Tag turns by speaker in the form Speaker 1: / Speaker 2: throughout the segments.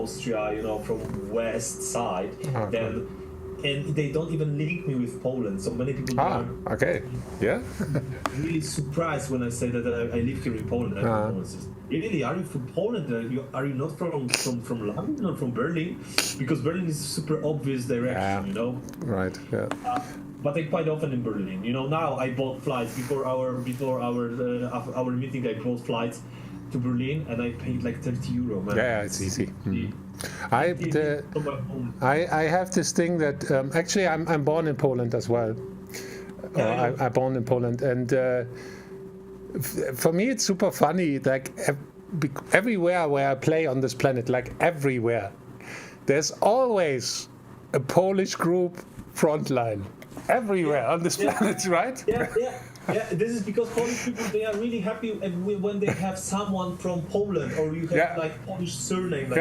Speaker 1: Austria, you know, from west side, then and they don't even link me with Poland. So many people are really surprised when I say that I live here in Poland. Really, are you from Poland? Are you not from London or from Berlin? Because Berlin is a super obvious direction, you know.
Speaker 2: Right. Yeah.
Speaker 1: But I'm quite often in Berlin. You know, now I bought flights before our meeting. I bought flights to Berlin, and I paid like 30 euro. Man.
Speaker 2: Yeah, it's easy. I have this thing that actually I'm born in Poland as well. I'm born in Poland, and for me it's super funny. Like everywhere where I play on this planet, like everywhere, there's always a Polish group frontline. Everywhere on this planet, right?
Speaker 1: Yeah, this is because Polish people, they are really happy when they have someone from Poland, or you have like Polish surname, like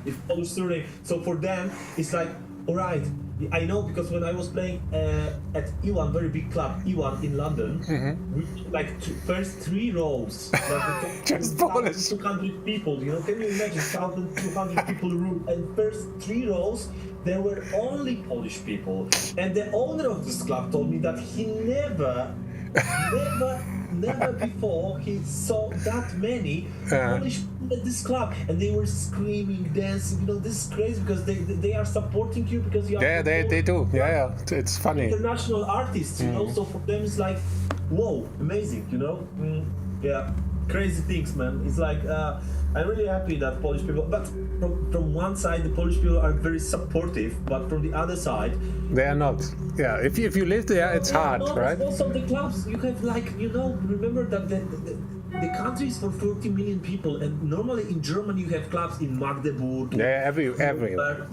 Speaker 1: it's Polish surname. So for them, it's like, all right, I know, because when I was playing at E1, very big club, E1 in London, we like first 3 rows, like
Speaker 2: just Polish.
Speaker 1: 200 people, you know, can you imagine 1,200 people room, and first 3 rows, there were only Polish people. And the owner of this club told me that he never before he saw that many Polish people at this club, and they were screaming, dancing. You know, this is crazy because they are supporting you because you are.
Speaker 2: Yeah, they do. Yeah, it's funny.
Speaker 1: International artists, you know. So for them, it's like, whoa, amazing. You know, yeah, crazy things, man. It's like I'm really happy that Polish people, but from one side the Polish people are very supportive, but from the other side
Speaker 2: they are not. Yeah, if you live there, it's hard, right?
Speaker 1: Also the clubs, you have like, you know, remember that the country is for 40 million people, and normally in Germany you have clubs in Magdeburg.
Speaker 2: Yeah, everywhere.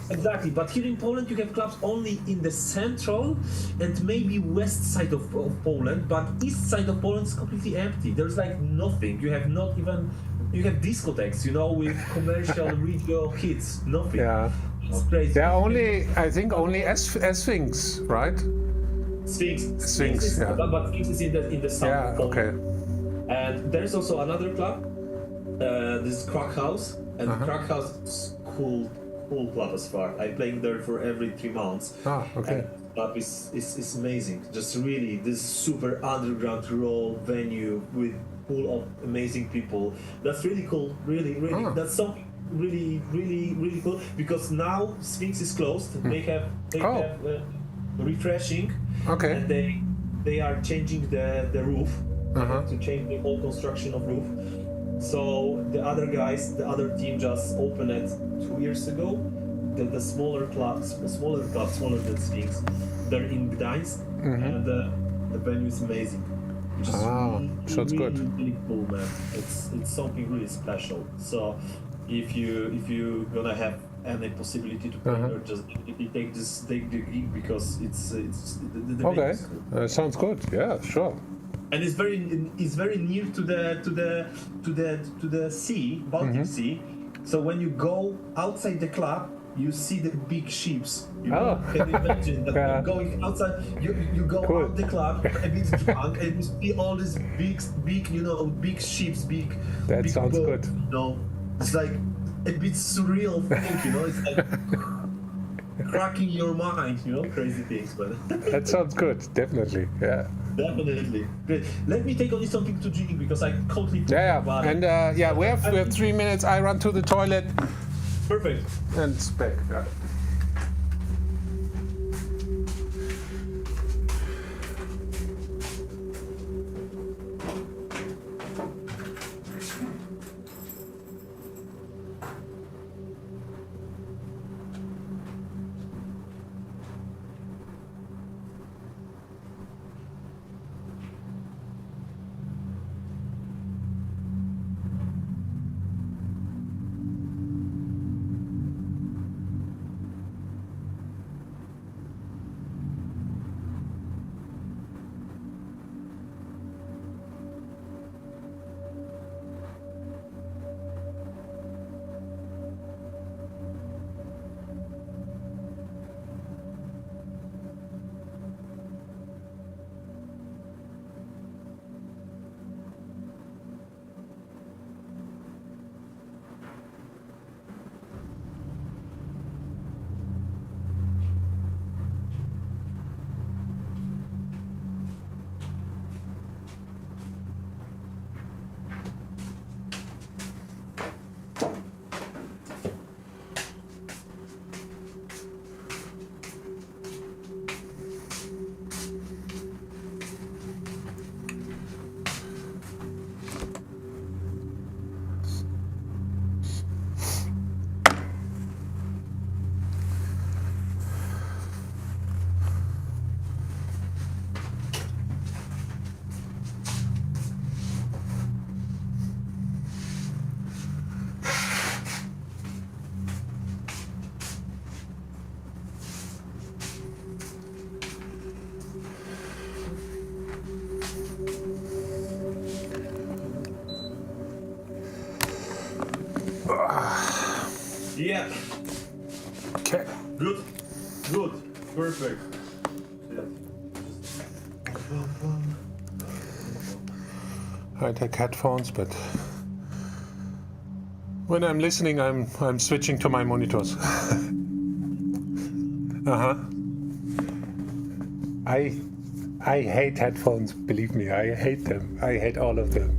Speaker 1: Exactly, but here in Poland you have clubs only in the central and maybe west side of Poland, but east side of Poland is completely empty. There's like nothing. You have not even. You have discotheques, you know, with commercial radio hits. Nothing. Yeah. It's crazy.
Speaker 2: There are only Sphinx, right?
Speaker 1: Sphinx, yeah. But Sphinx is in the south of Poland.
Speaker 2: Okay.
Speaker 1: And there's also another club, this Crack House, and Crack House is cool club as far. I'm playing there for every 3 months.
Speaker 2: Okay.
Speaker 1: And the club is amazing. Just really this super underground raw venue with full of amazing people. That's really cool. Really, that's something really cool, because now Sphinx is closed. They have refreshing.
Speaker 2: Okay.
Speaker 1: And they are changing the roof to change the whole construction of roof. So the other guys, the other team just opened it 2 years ago. The smaller club, smaller than Sphinx. They're in Gdańsk, and the venue is amazing.
Speaker 2: So it's good.
Speaker 1: Really cool, man. It's something really special. So if you gonna have any possibility to play there, just take the gig, because it's the
Speaker 2: okay. Sounds good. Yeah, sure.
Speaker 1: And it's very near to the sea, Baltic Sea. So when you go outside the club, you see the big ships. You know? Can you imagine that going outside? You go out the club a bit drunk, and you see all these big, you know, big ships, big.
Speaker 2: That
Speaker 1: big
Speaker 2: sounds
Speaker 1: boat,
Speaker 2: good.
Speaker 1: You know, it's like a bit surreal thing. You know, it's like cracking your mind. You know, crazy things, but.
Speaker 2: That sounds good. Definitely. Yeah.
Speaker 1: Definitely. Great. Let me take only something to drink, because I totally forgot about it.
Speaker 2: And we have 3 minutes. I run to the toilet.
Speaker 1: Perfect.
Speaker 2: And it's back. Yeah.
Speaker 1: Yeah.
Speaker 2: Okay.
Speaker 1: Good. Good. Perfect. Yeah.
Speaker 2: I take headphones, but when I'm listening, I'm switching to my monitors. I hate headphones. Believe me, I hate them. I hate all of them.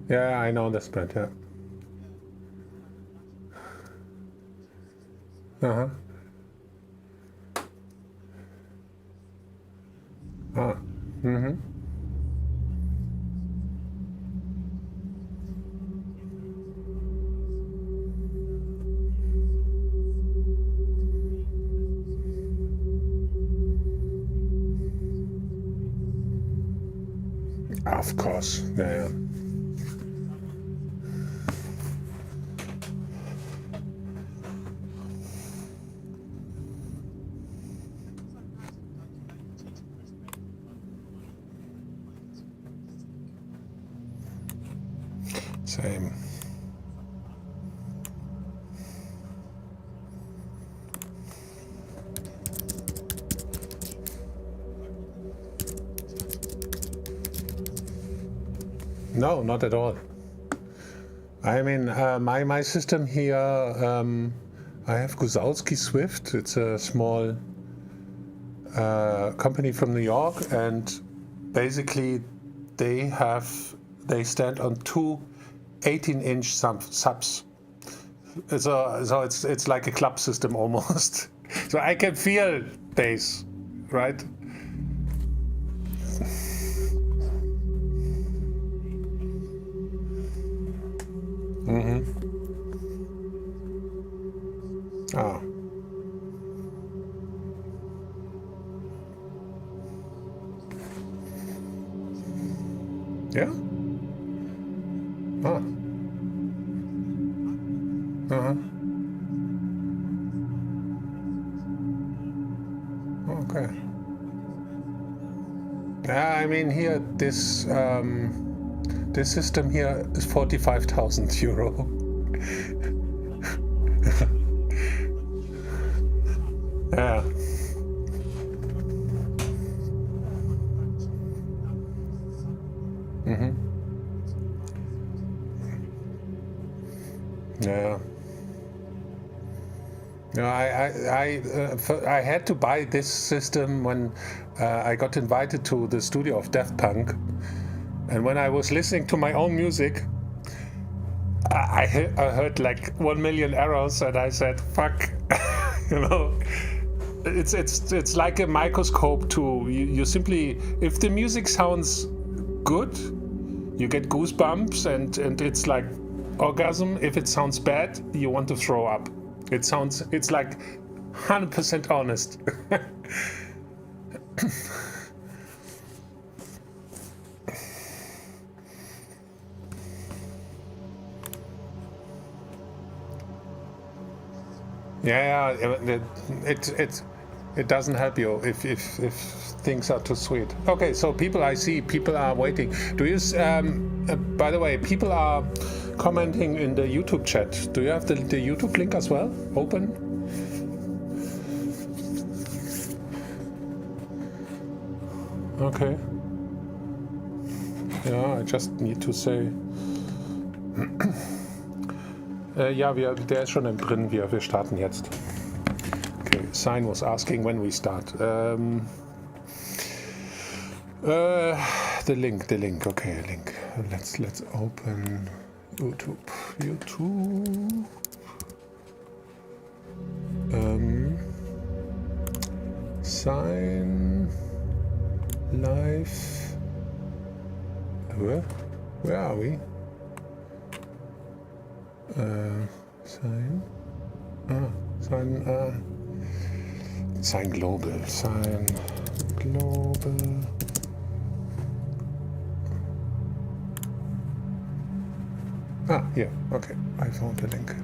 Speaker 2: Yeah, I know this band. Yeah. Of course. Yeah. Same. No, not at all. I mean, my system here, I have KOWALSKI Swift. It's a small company from New York, and basically they stand on two 18-inch subs. So it's like a club system almost. So I can feel bass, right? Ah. Yeah? Ah. Okay. Yeah, I mean here this system here is 45,000 euro. Yeah. Yeah. No, I had to buy this system when I got invited to the studio of Daft Punk, and when I was listening to my own music, I heard like 1 million errors, and I said, "Fuck," you know. It's like a microscope to you simply, if the music sounds good, you get goosebumps and it's like orgasm. If it sounds bad, you want to throw up. It's like 100% honest. Yeah, it doesn't help you if things are too sweet. Okay, so I see people are waiting. Do you? By the way, people are commenting in the YouTube chat. Do you have the YouTube link as well open? Okay. Yeah, I just need to say. Ja, der ist schon drin. Wir starten jetzt. Okay, Sign was asking when we start. The link. Okay, link. Let's open YouTube. Sign live. Where are we? Sign global. Sign global. Here. Okay, I found the link.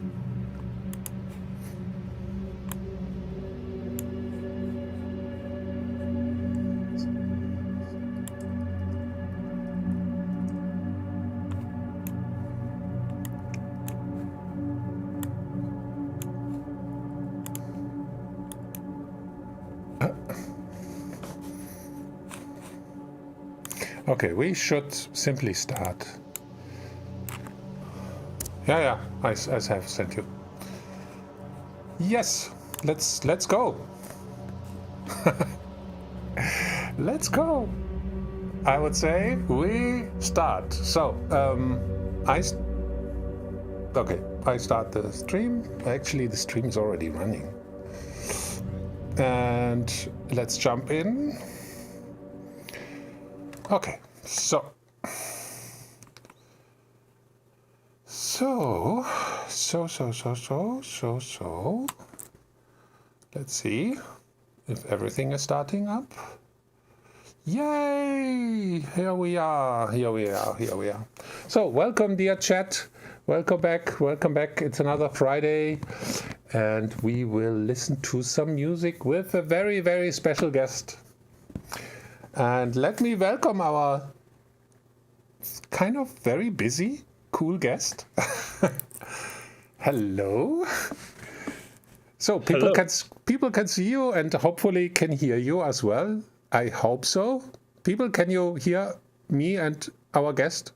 Speaker 2: Okay, we should simply start. Yeah, I have sent you. Yes, let's go. Let's go. I would say we start. So, I start the stream. Actually, the stream is already running. And let's jump in. Okay, so let's see if everything is starting up. Yay! Here we are. So welcome, dear chat. Welcome back. It's another Friday, and we will listen to some music with a very, very special guest. And let me welcome our kind of very busy, cool guest. Hello. So people can see you and hopefully can hear you as well. I hope so. People, can you hear me and our guest?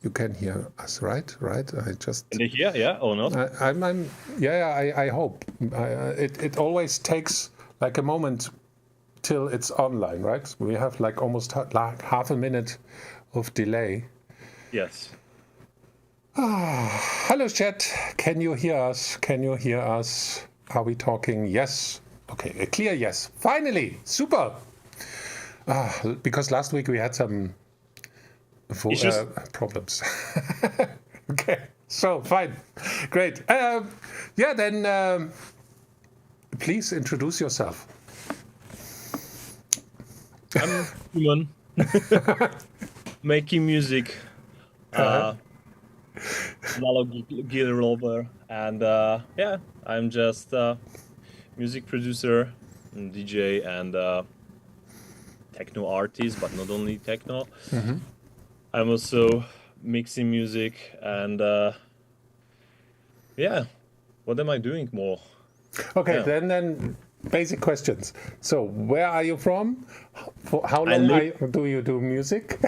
Speaker 2: You can hear us, right? I just.
Speaker 3: Can they hear? Yeah or not?
Speaker 2: I hope. It always takes like a moment till it's online, right? We have like almost like half a minute of delay.
Speaker 3: Yes.
Speaker 2: Hello, chat. Can you hear us? Are we talking? Yes. Okay, a clear yes. Finally, super. Because last week we had some problems. Okay, so fine, great. Then please introduce yourself.
Speaker 3: I'm human, making music, analog guitar lover, and I'm just a music producer, and DJ, and techno artist, but not only techno.
Speaker 2: Mm-hmm.
Speaker 3: I'm also mixing music, and what am I doing more?
Speaker 2: Okay, then basic questions. So, where are you from? For how long do you do music?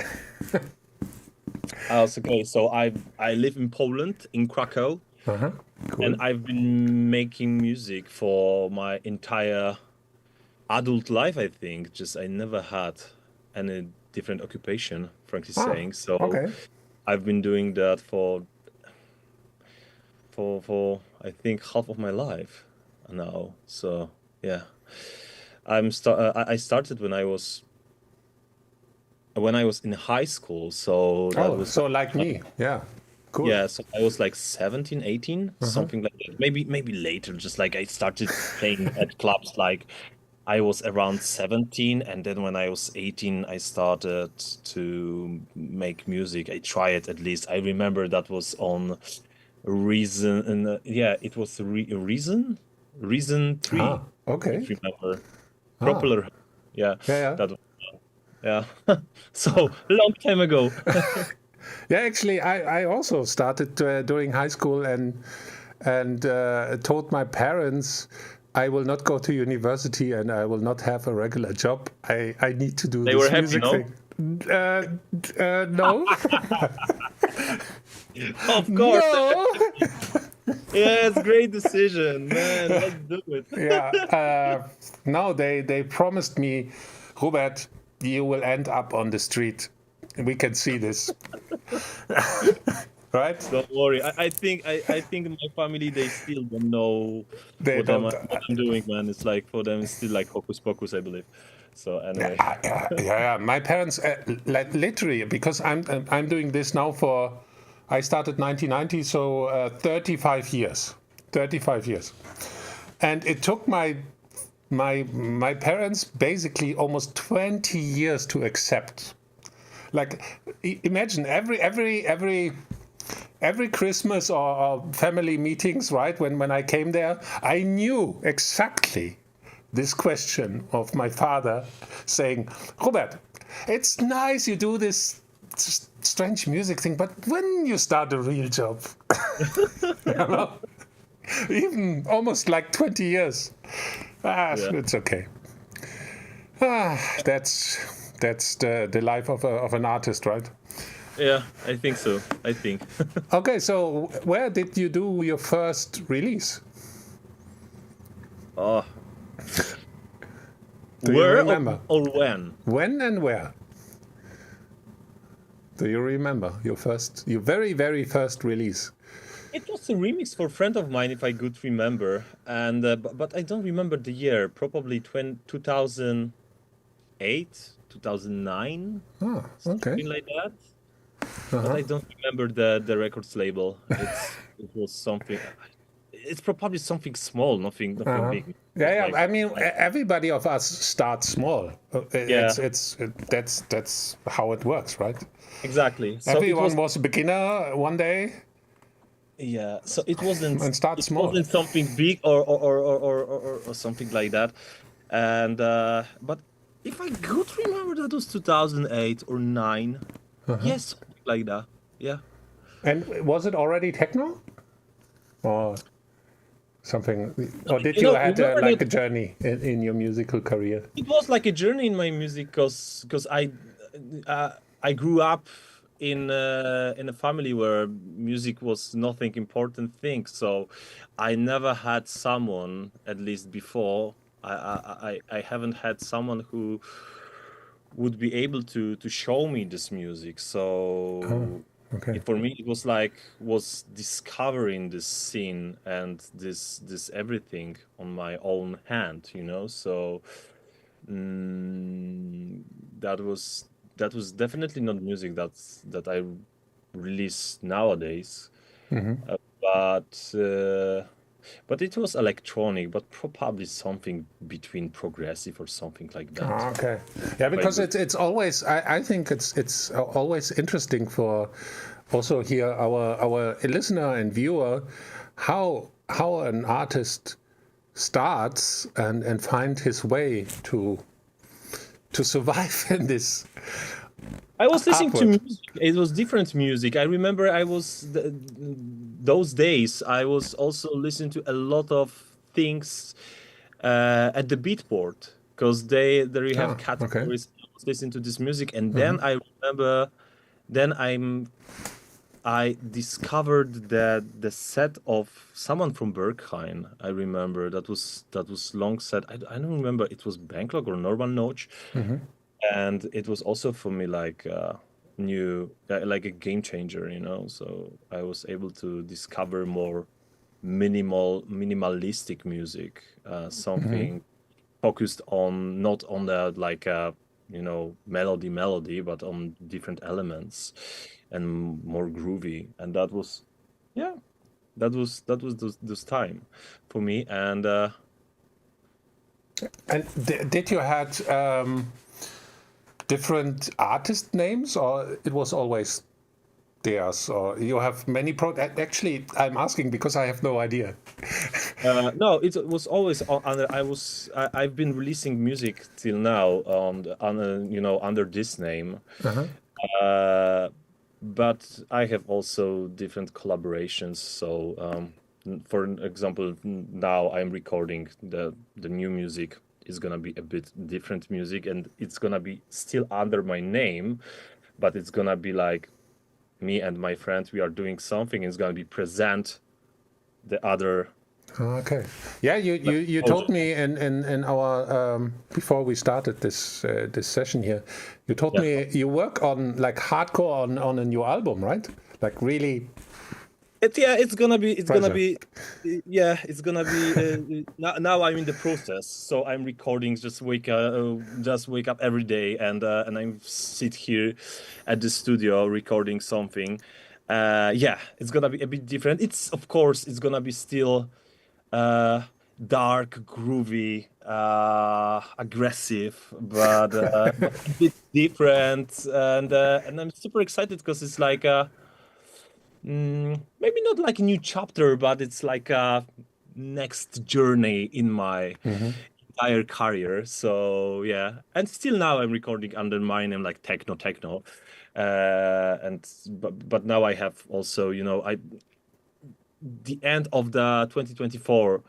Speaker 3: Okay, so I live in Poland, in Krakow,
Speaker 2: cool.
Speaker 3: and I've been making music for my entire adult life, I think. Just I never had any different occupation, frankly saying. So
Speaker 2: okay.
Speaker 3: I've been doing that for I think half of my life now. So yeah, I started when I was in high school. So that was
Speaker 2: so like me, yeah. Cool.
Speaker 3: Yeah, so I was like 17, 18, something like that. Maybe later, just like I started playing at clubs like I was around 17, and then when I was 18, I started to make music. I tried at least. I remember that was on Reason, and it was Reason 3.
Speaker 2: Okay.
Speaker 3: If you remember, popular. Yeah. That was, yeah. So long time ago.
Speaker 2: Yeah, actually, I also started during high school and told my parents I will not go to university and I will not have a regular job. I need to do
Speaker 3: they
Speaker 2: this
Speaker 3: were happy,
Speaker 2: music
Speaker 3: no?
Speaker 2: thing. No.
Speaker 3: Of course.
Speaker 2: No.
Speaker 3: Yeah, it's a great decision, man. Let's do it.
Speaker 2: Yeah. No, they promised me, Robert, you will end up on the street. We can see this. Right?
Speaker 3: Don't worry. I think in my family they still don't know what I'm doing, man. It's like for them it's still like hocus pocus, I believe. So anyway.
Speaker 2: Yeah. My parents like literally, because I'm doing this now I started 1990, so 35 years. 35 years. And it took my parents basically almost 20 years to accept Like, imagine every Christmas or family meetings, right? When I came there, I knew exactly this question of my father saying, Robert, it's nice you do this strange music thing, but when you start a real job, you know? Even almost like 20 years. It's okay. That's the life of an artist, right?
Speaker 3: Yeah, I think so. I think.
Speaker 2: Okay, so where did you do your first release?
Speaker 3: Oh.
Speaker 2: Do you remember?
Speaker 3: Or when?
Speaker 2: When and where? Do you remember your very, very first release?
Speaker 3: It was a remix for a friend of mine, if I could remember, and but I don't remember the year. Probably 2008, 2009,
Speaker 2: Oh, okay.
Speaker 3: something like that. But I don't remember the records label. It was something. It's probably something small, nothing big.
Speaker 2: Yeah.
Speaker 3: Like,
Speaker 2: I mean, everybody of us starts small. That's how it works, right?
Speaker 3: Exactly. So
Speaker 2: Everyone was a beginner one day.
Speaker 3: Yeah. So it wasn't.
Speaker 2: And start small.
Speaker 3: It wasn't something big or something like that. And but if I could remember, that was 2008 or 9. Yes, something like that. Yeah.
Speaker 2: And was it already techno, or something? Or did you had like a journey in your musical career?
Speaker 3: It was like a journey in my music, because I grew up in a family where music was nothing important thing. So I never had someone, at least before. I haven't had someone who would be able to show me this music. So
Speaker 2: Okay.
Speaker 3: for me, it was discovering this scene and this everything on my own hand, you know. So that was definitely not music that I release nowadays. But it was electronic, but probably something between progressive or something like that.
Speaker 2: Okay. Yeah, because it's always, I think it's always interesting for also here our listener and viewer how an artist starts and find his way to survive in this.
Speaker 3: I was listening to music. It was different music. I remember those days I was also listening to a lot of things at the Beatport, because there you have categories. I was listening to this music, and then I remember, I discovered that the set of someone from Berghain. I remember that was long set. I don't remember, it was Bangkok or Norman Notch. And it was also for me like new, like a game changer, you know. So I was able to discover more minimalistic music, something focused on not on the like you know, melody, but on different elements and more groovy. And that was this time for me. And
Speaker 2: did you had different artist names, or it was always Deas, or you have many actually, I'm asking because I have no idea.
Speaker 3: No, it was always under. I've been releasing music till now under this name. But I have also different collaborations. So for example, now I'm recording the new music. Is gonna be a bit different music, and it's gonna be still under my name, but it's gonna be like me and my friend, we are doing something, and it's gonna be present the other.
Speaker 2: Okay. Yeah, you told me in our before we started this session here, you told me you work on like hardcore on a new album, right? Like really.
Speaker 3: It's gonna be now I'm in the process, so I'm recording, just wake up every day, and I sit here at the studio recording something. It's gonna be a bit different. It's gonna be still dark, groovy, aggressive, but a bit different, and I'm super excited because it's like maybe not like a new chapter, but it's like a next journey in my entire career. So yeah, and still now I'm recording under my name like Techno, but now I have also, you know, the end of the 2024,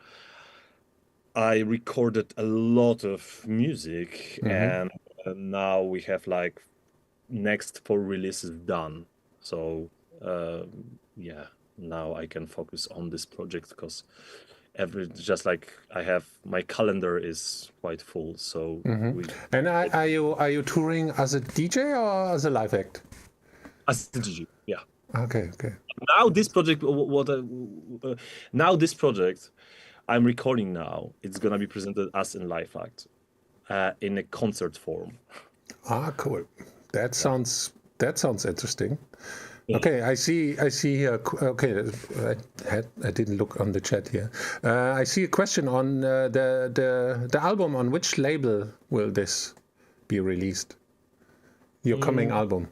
Speaker 3: I recorded a lot of music, and now we have like next 4 releases done. So yeah, now I can focus on this project because just like I have, my calendar is quite full. So
Speaker 2: and are you touring as a DJ or as a live act?
Speaker 3: As a DJ, yeah.
Speaker 2: Okay.
Speaker 3: Now this project, now this project I'm recording now, it's gonna be presented as a live act in a concert form.
Speaker 2: Cool. That sounds interesting. Yeah. Okay, I see here. Okay, I didn't look on the chat here. I see a question on the album. On which label will this be released? Your coming album?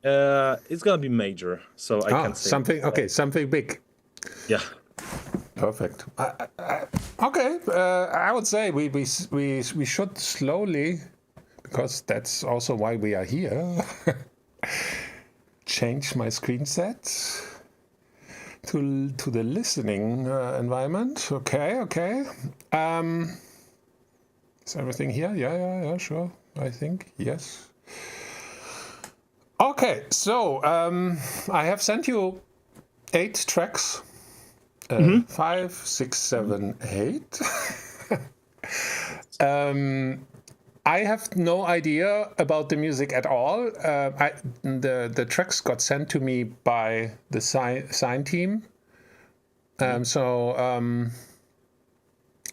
Speaker 3: It's gonna be major, so I can't say
Speaker 2: something. Okay, something big.
Speaker 3: Yeah.
Speaker 2: Perfect. Okay, I would say we should slowly, because that's also why we are here. Change my screen set to the listening environment. Okay. Is everything here? Yeah, sure. I think yes. Okay, so I have sent you 8 tracks. 5, 6, 7, 8. I have no idea about the music at all. The tracks got sent to me by the SINEE team. So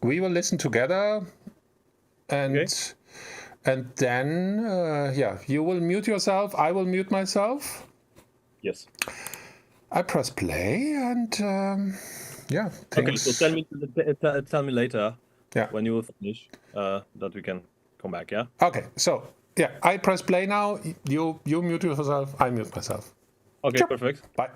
Speaker 2: we will listen together, and then yeah, you will mute yourself. I will mute myself.
Speaker 3: Yes.
Speaker 2: I press play, and yeah. Thanks.
Speaker 3: Okay, so tell me later.
Speaker 2: Yeah.
Speaker 3: When you will finish, that we can come back. Yeah.
Speaker 2: Okay. So yeah, I press play now. You mute yourself. I mute myself.
Speaker 3: Okay. Ciao. Perfect.
Speaker 2: Bye.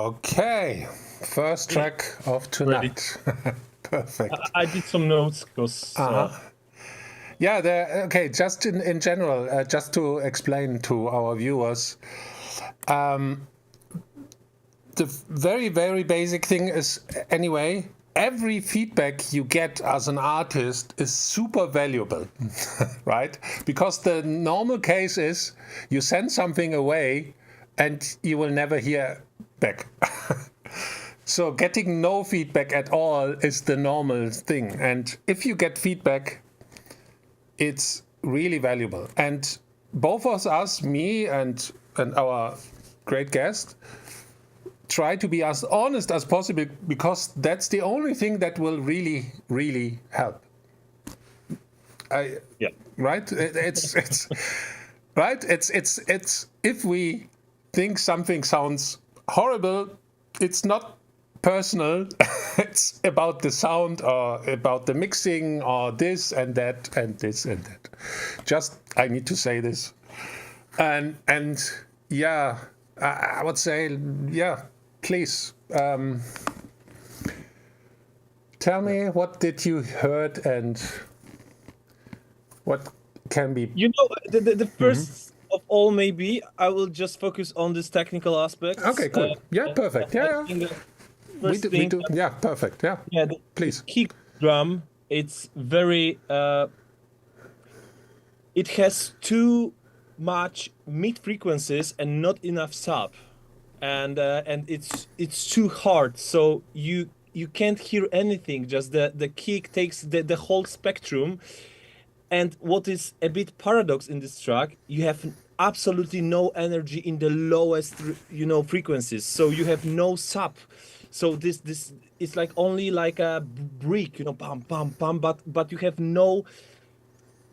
Speaker 2: Okay, first track of tonight. Perfect.
Speaker 3: I did some notes because.
Speaker 2: Yeah, okay, just in general, just to explain to our viewers, the very, very basic thing is, anyway, every feedback you get as an artist is super valuable, right? Because the normal case is you send something away and you will never hear back. So getting no feedback at all is the normal thing. And if you get feedback, it's really valuable. And both of us, me and our great guest, try to be as honest as possible, because that's the only thing that will really, really help.
Speaker 3: Yeah.
Speaker 2: Right? It's right. It's if we think something sounds horrible, it's not personal. It's about the sound or about the mixing or this and that and this and that. Just I need to say this, and yeah, I would say, yeah, please tell me, what did you heard and what can be.
Speaker 3: You know, the first of all, maybe I will just focus on this technical aspect.
Speaker 2: Okay, cool. Yeah, perfect. Yeah. We do. Yeah, perfect. Yeah.
Speaker 3: Yeah,
Speaker 2: please.
Speaker 3: The kick drum, it's very. It has too much mid frequencies and not enough sub, and it's too hard. So you can't hear anything. Just the kick takes the whole spectrum. And what is a bit paradox in this track, you have absolutely no energy in the lowest, frequencies. So you have no sub. So this it's like only like a brick, pam pam pam. But you have no.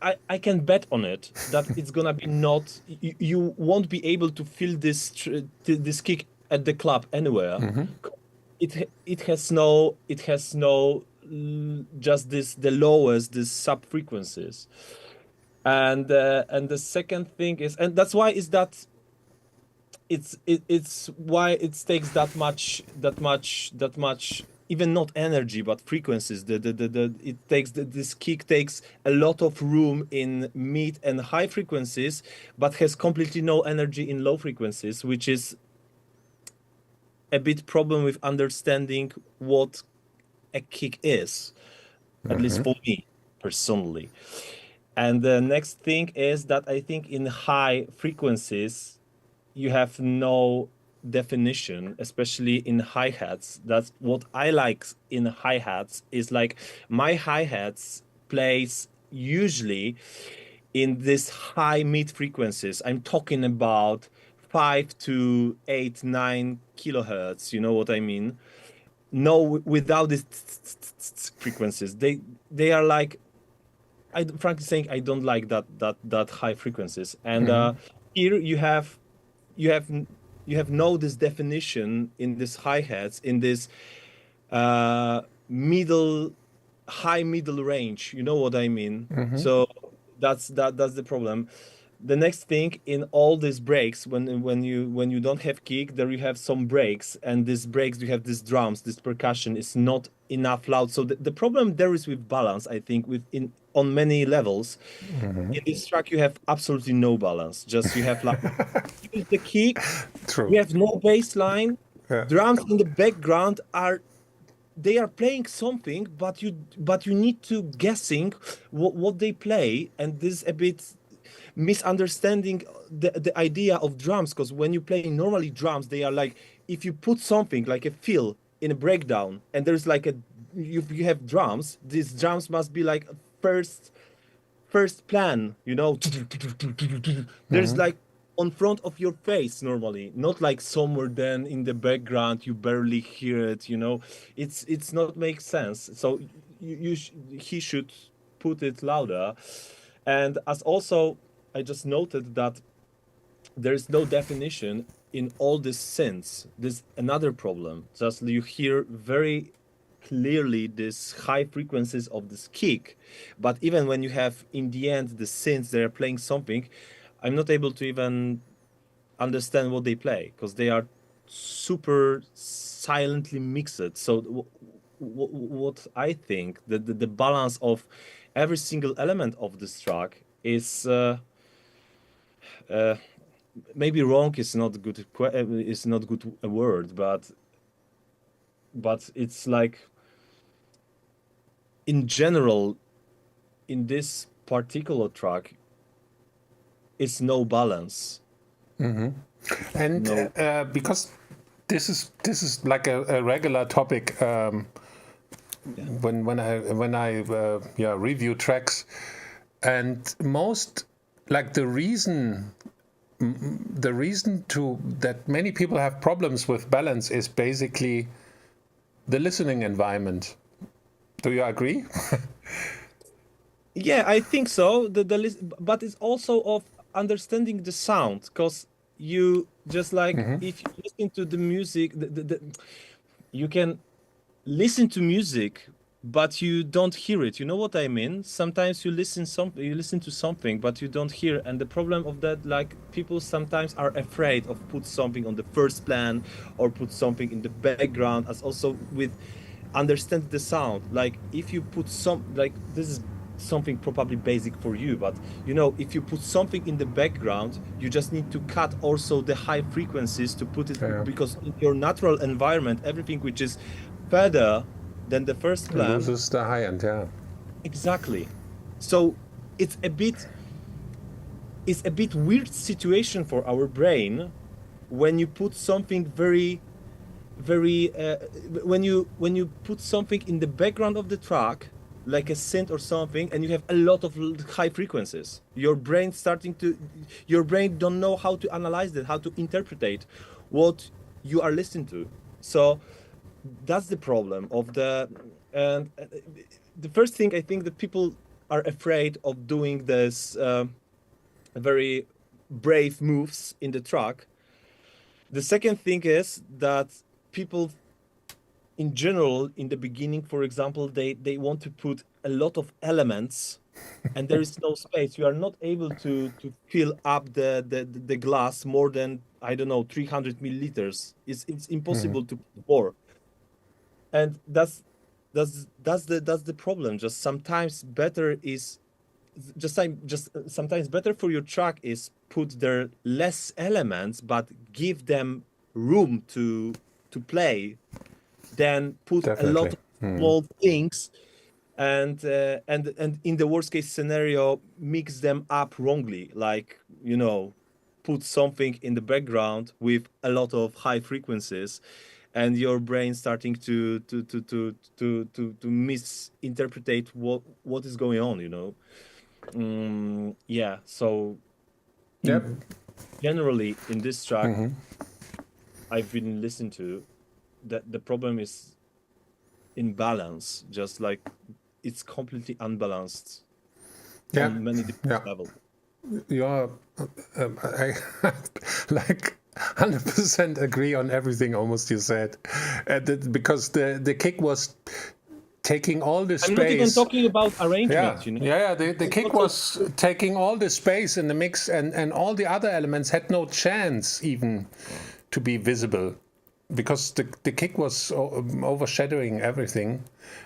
Speaker 3: I can bet on it that it's gonna be not. You won't be able to feel this kick at the club anywhere. It has no. Just the lowest, the sub frequencies, and the second thing is, and that's why is that it's why it takes that much even not energy but frequencies. This kick takes a lot of room in mid and high frequencies, but has completely no energy in low frequencies, which is a bit problem with understanding what a kick is, at least for me personally. And the next thing is that I think in high frequencies you have no definition, especially in hi-hats. That's what I like in hi-hats, is like my hi-hats plays usually in this high mid frequencies. I'm talking about 5 to 8, 9 kilohertz, you know what I mean? No, without these frequencies, they are like, frankly saying, I don't like that high frequencies. And here you have no this definition in this hi-hats, in this high middle range. You know what I mean? So that's the problem. The next thing, in all these breaks, when you don't have kick, there you have some breaks, and these breaks you have these drums, this percussion is not enough loud. So the problem there is with balance, I think, on many levels. In this track you have absolutely no balance. Just you have like the kick.
Speaker 2: True.
Speaker 3: You have no bass line.
Speaker 2: Yeah.
Speaker 3: Drums in the background are playing something, but you need to guessing what they play, and this is a bit misunderstanding the idea of drums, because when you play normally drums, they are like, if you put something like a fill in a breakdown and there's like you have drums, these drums must be like first plan, there's like on front of your face normally, not like somewhere then in the background you barely hear it, it's not make sense. So he should put it louder. And as also I just noted that there is no definition in all these synths. This is another problem. Just you hear very clearly these high frequencies of this kick, but even when you have in the end the synths that are playing something, I'm not able to even understand what they play, because they are super silently mixed. So what I think that the balance of every single element of this track is maybe wrong is not good a word, but it's like in general in this particular track it's no balance.
Speaker 2: And
Speaker 3: No.
Speaker 2: because this is like a regular topic when I review tracks, and most like the reason to that many people have problems with balance is basically the listening environment. Do you agree?
Speaker 3: Yeah, I think so. But it's also of understanding the sound, because you just like if you listen to the music, you can listen to music, but you don't hear it. You know what I mean? Sometimes you listen to something, but you don't hear. And the problem of that, like people sometimes are afraid of put something on the first plan or put something in the background, as also with understand the sound. Like if you put like this is something probably basic for you, but you know, if you put something in the background, you just need to cut also the high frequencies to put it, because in your natural environment, everything which is further than the first plan
Speaker 2: loses the high end.
Speaker 3: Exactly. So it's a bit weird situation for our brain when you put something very when you put something in the background of the track, like a synth or something, and you have a lot of high frequencies. Your brain don't know how to analyze that, how to interpret what you are listening to. So that's the problem of the first thing. I think that people are afraid of doing this very brave moves in the track. The second thing is that people in general in the beginning, for example, they want to put a lot of elements and there is no space. You are not able to fill up the glass more than, I don't know, 300 milliliters. It's impossible to put more. And that's the problem. Just sometimes better is sometimes better for your track is put there less elements, but give them room to play, than put a lot of small things and in the worst case scenario mix them up wrongly, like, you know, put something in the background with a lot of high frequencies and your brain starting to misinterpret what is going on, you know. Yeah, so generally in this track I've been listening to, that the problem is in balance, just like it's completely unbalanced on many different levels.
Speaker 2: You're I like 100% agree on everything almost you said, because the kick was taking all the space.
Speaker 3: I'm not even talking about arrangements, you know.
Speaker 2: The kick was taking all the space in the mix, and all the other elements had no chance even to be visible, because the kick was overshadowing everything,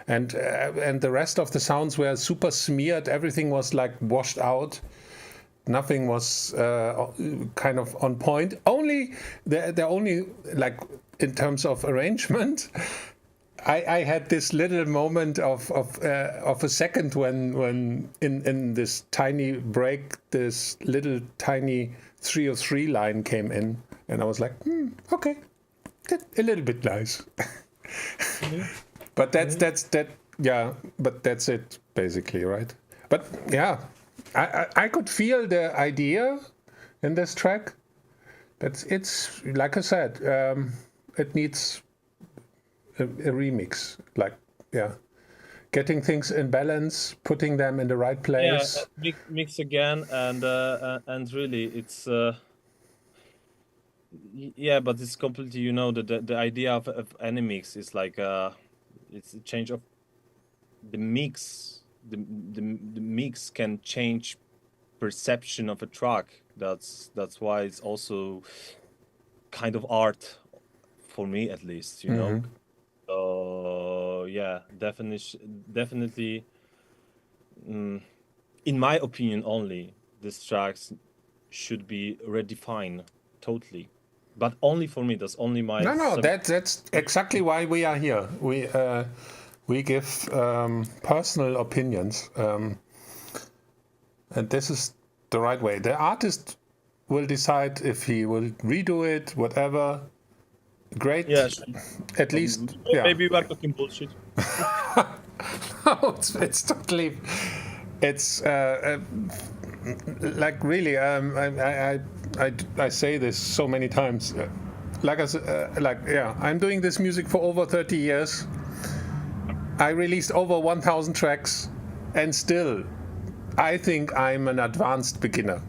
Speaker 2: and the rest of the sounds were super smeared. Everything was like washed out. Nothing was kind of on point. Only the only, like, in terms of arrangement, I had this little moment of a second when in this tiny break, this little tiny 303 line came in, and I was like, okay, a little bit nice. But that's but that's it basically, right? But yeah, I could feel the idea in this track, but it's like I said, it needs a remix, like getting things in balance, putting them in the right place.
Speaker 3: Mix again, and really it's but it's completely, you know, the idea of any mix is like it's a change of the mix. The mix can change perception of a track. That's why it's also kind of art for me at least, you know. So yeah, definitely. In my opinion, only these tracks should be redefined totally, but only for me. That's only my.
Speaker 2: No, that's exactly why we are here. We give personal opinions, and this is the right way. The artist will decide if he will redo it, whatever. Great.
Speaker 3: Yes.
Speaker 2: At least.
Speaker 3: Maybe we're talking bullshit.
Speaker 2: No, it's totally. It's like really. I say this so many times. I'm doing this music for over 30 years. I released over 1,000 tracks, and still, I think I'm an advanced beginner.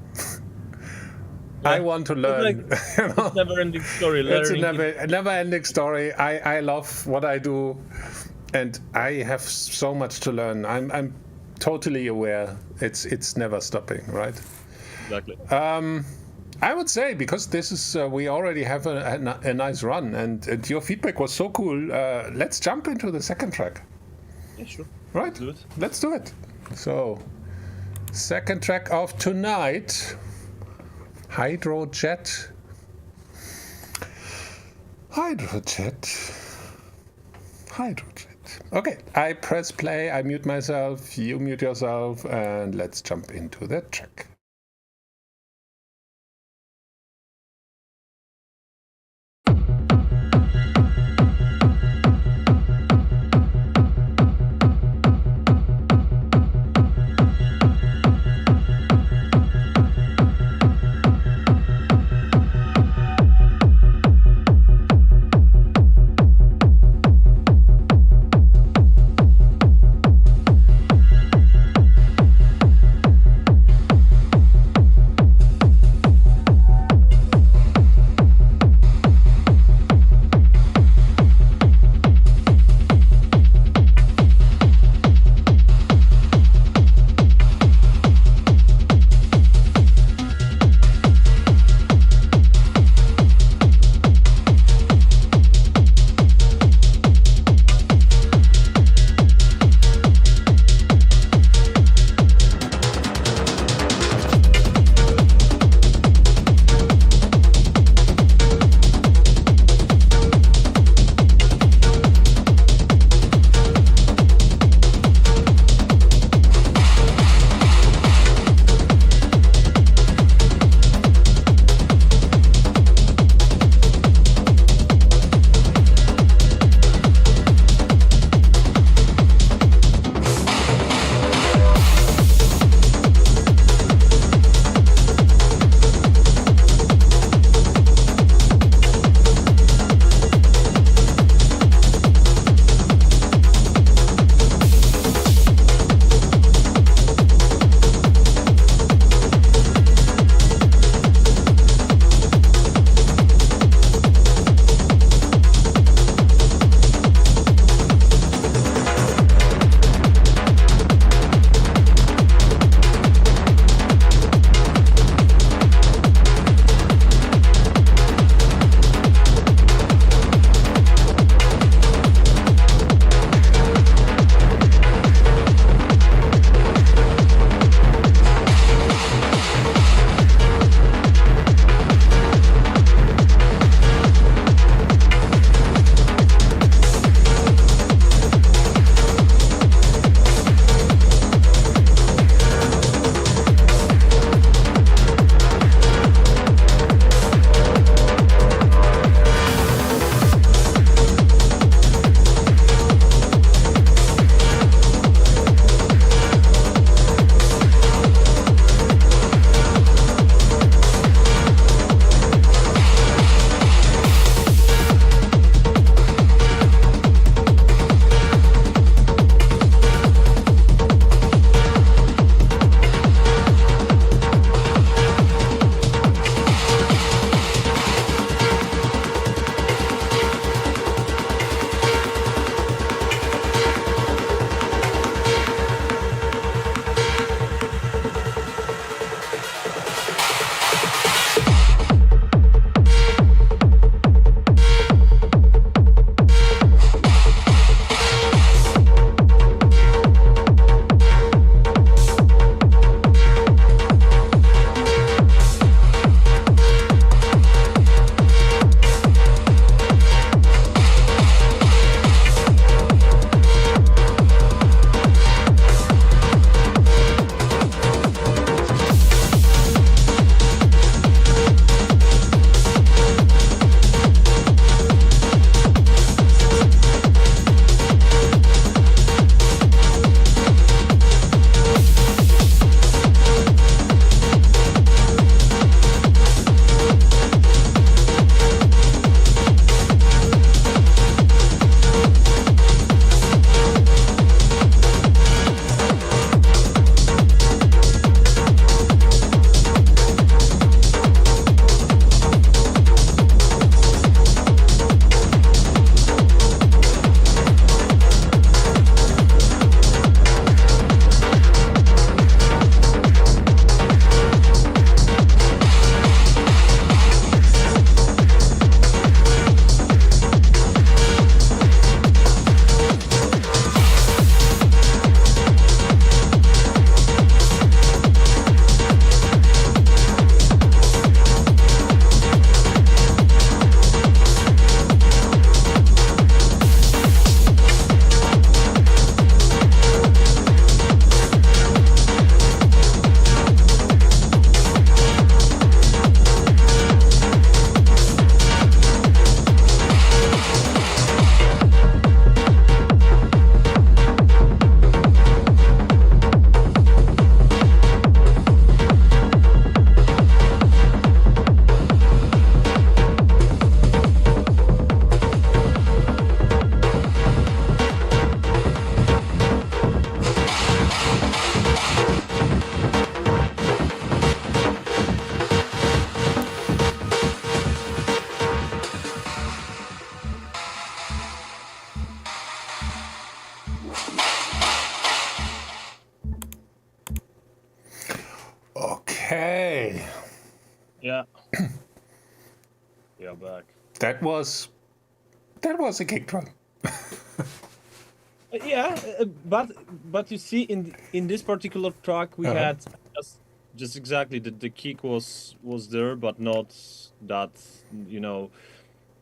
Speaker 2: Yeah. I want to learn.
Speaker 3: It's a never-ending story.
Speaker 2: It's a never-ending story. I love what I do, and I have so much to learn. I'm totally aware. It's never stopping, right?
Speaker 3: Exactly.
Speaker 2: I would say, because this is we already have a nice run, and your feedback was so cool. Let's jump into the second track.
Speaker 3: Yeah, sure.
Speaker 2: Right. Let's do it. So, second track of tonight, Hydrojet. Okay, I press play, I mute myself, you mute yourself, and let's jump into the track.
Speaker 3: Yeah. Yeah, back.
Speaker 2: That was a kick drum.
Speaker 3: Yeah, but you see, in this particular track, we had just exactly the kick was there, but not that, you know.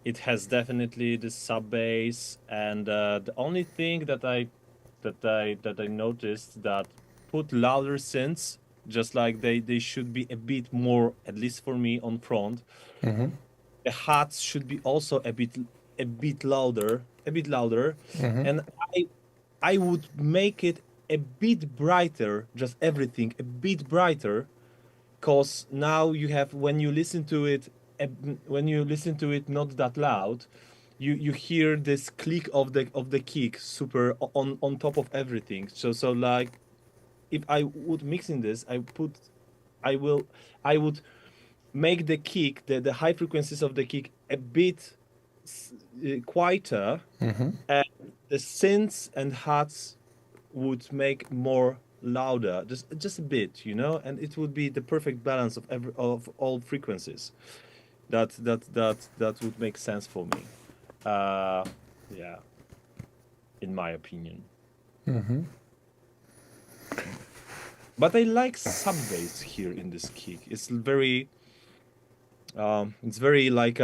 Speaker 3: It has definitely the sub bass, and the only thing that I noticed that put louder synths, just like they should be a bit more, at least for me, on front. The hats should be also a bit louder, and I would make it a bit brighter, just everything a bit brighter, cause now you have, when you listen to it not that loud, you hear this click of the kick super on top of everything. So like, if I would mix in this, I would make the kick, the high frequencies of the kick a bit quieter, and the synths and hats would make more louder, just a bit, you know, and it would be the perfect balance of all frequencies. That would make sense for me. Yeah, in my opinion. But I like sub bass here in this kick. It's very like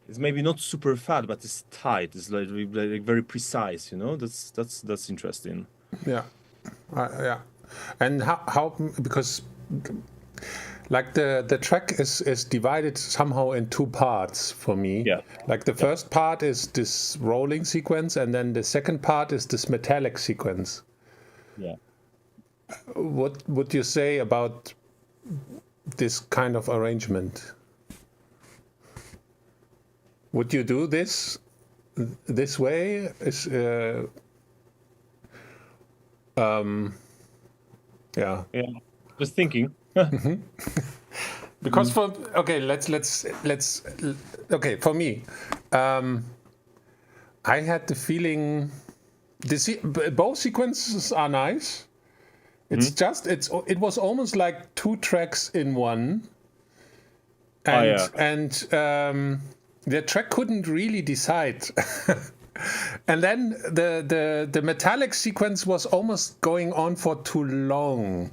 Speaker 3: it's maybe not super fat, but it's tight. It's like very precise, you know. That's interesting.
Speaker 2: Yeah, yeah. And how because like the track is divided somehow in two parts for me.
Speaker 3: Yeah.
Speaker 2: Like the first part is this rolling sequence, and then the second part is this metallic sequence.
Speaker 3: Yeah.
Speaker 2: What would you say about this kind of arrangement? Would you do this way? Yeah.
Speaker 3: Yeah. Just thinking.
Speaker 2: Because for for me, I had the feeling both sequences are nice. It's just it was almost like two tracks in one, and the track couldn't really decide. And then the metallic sequence was almost going on for too long.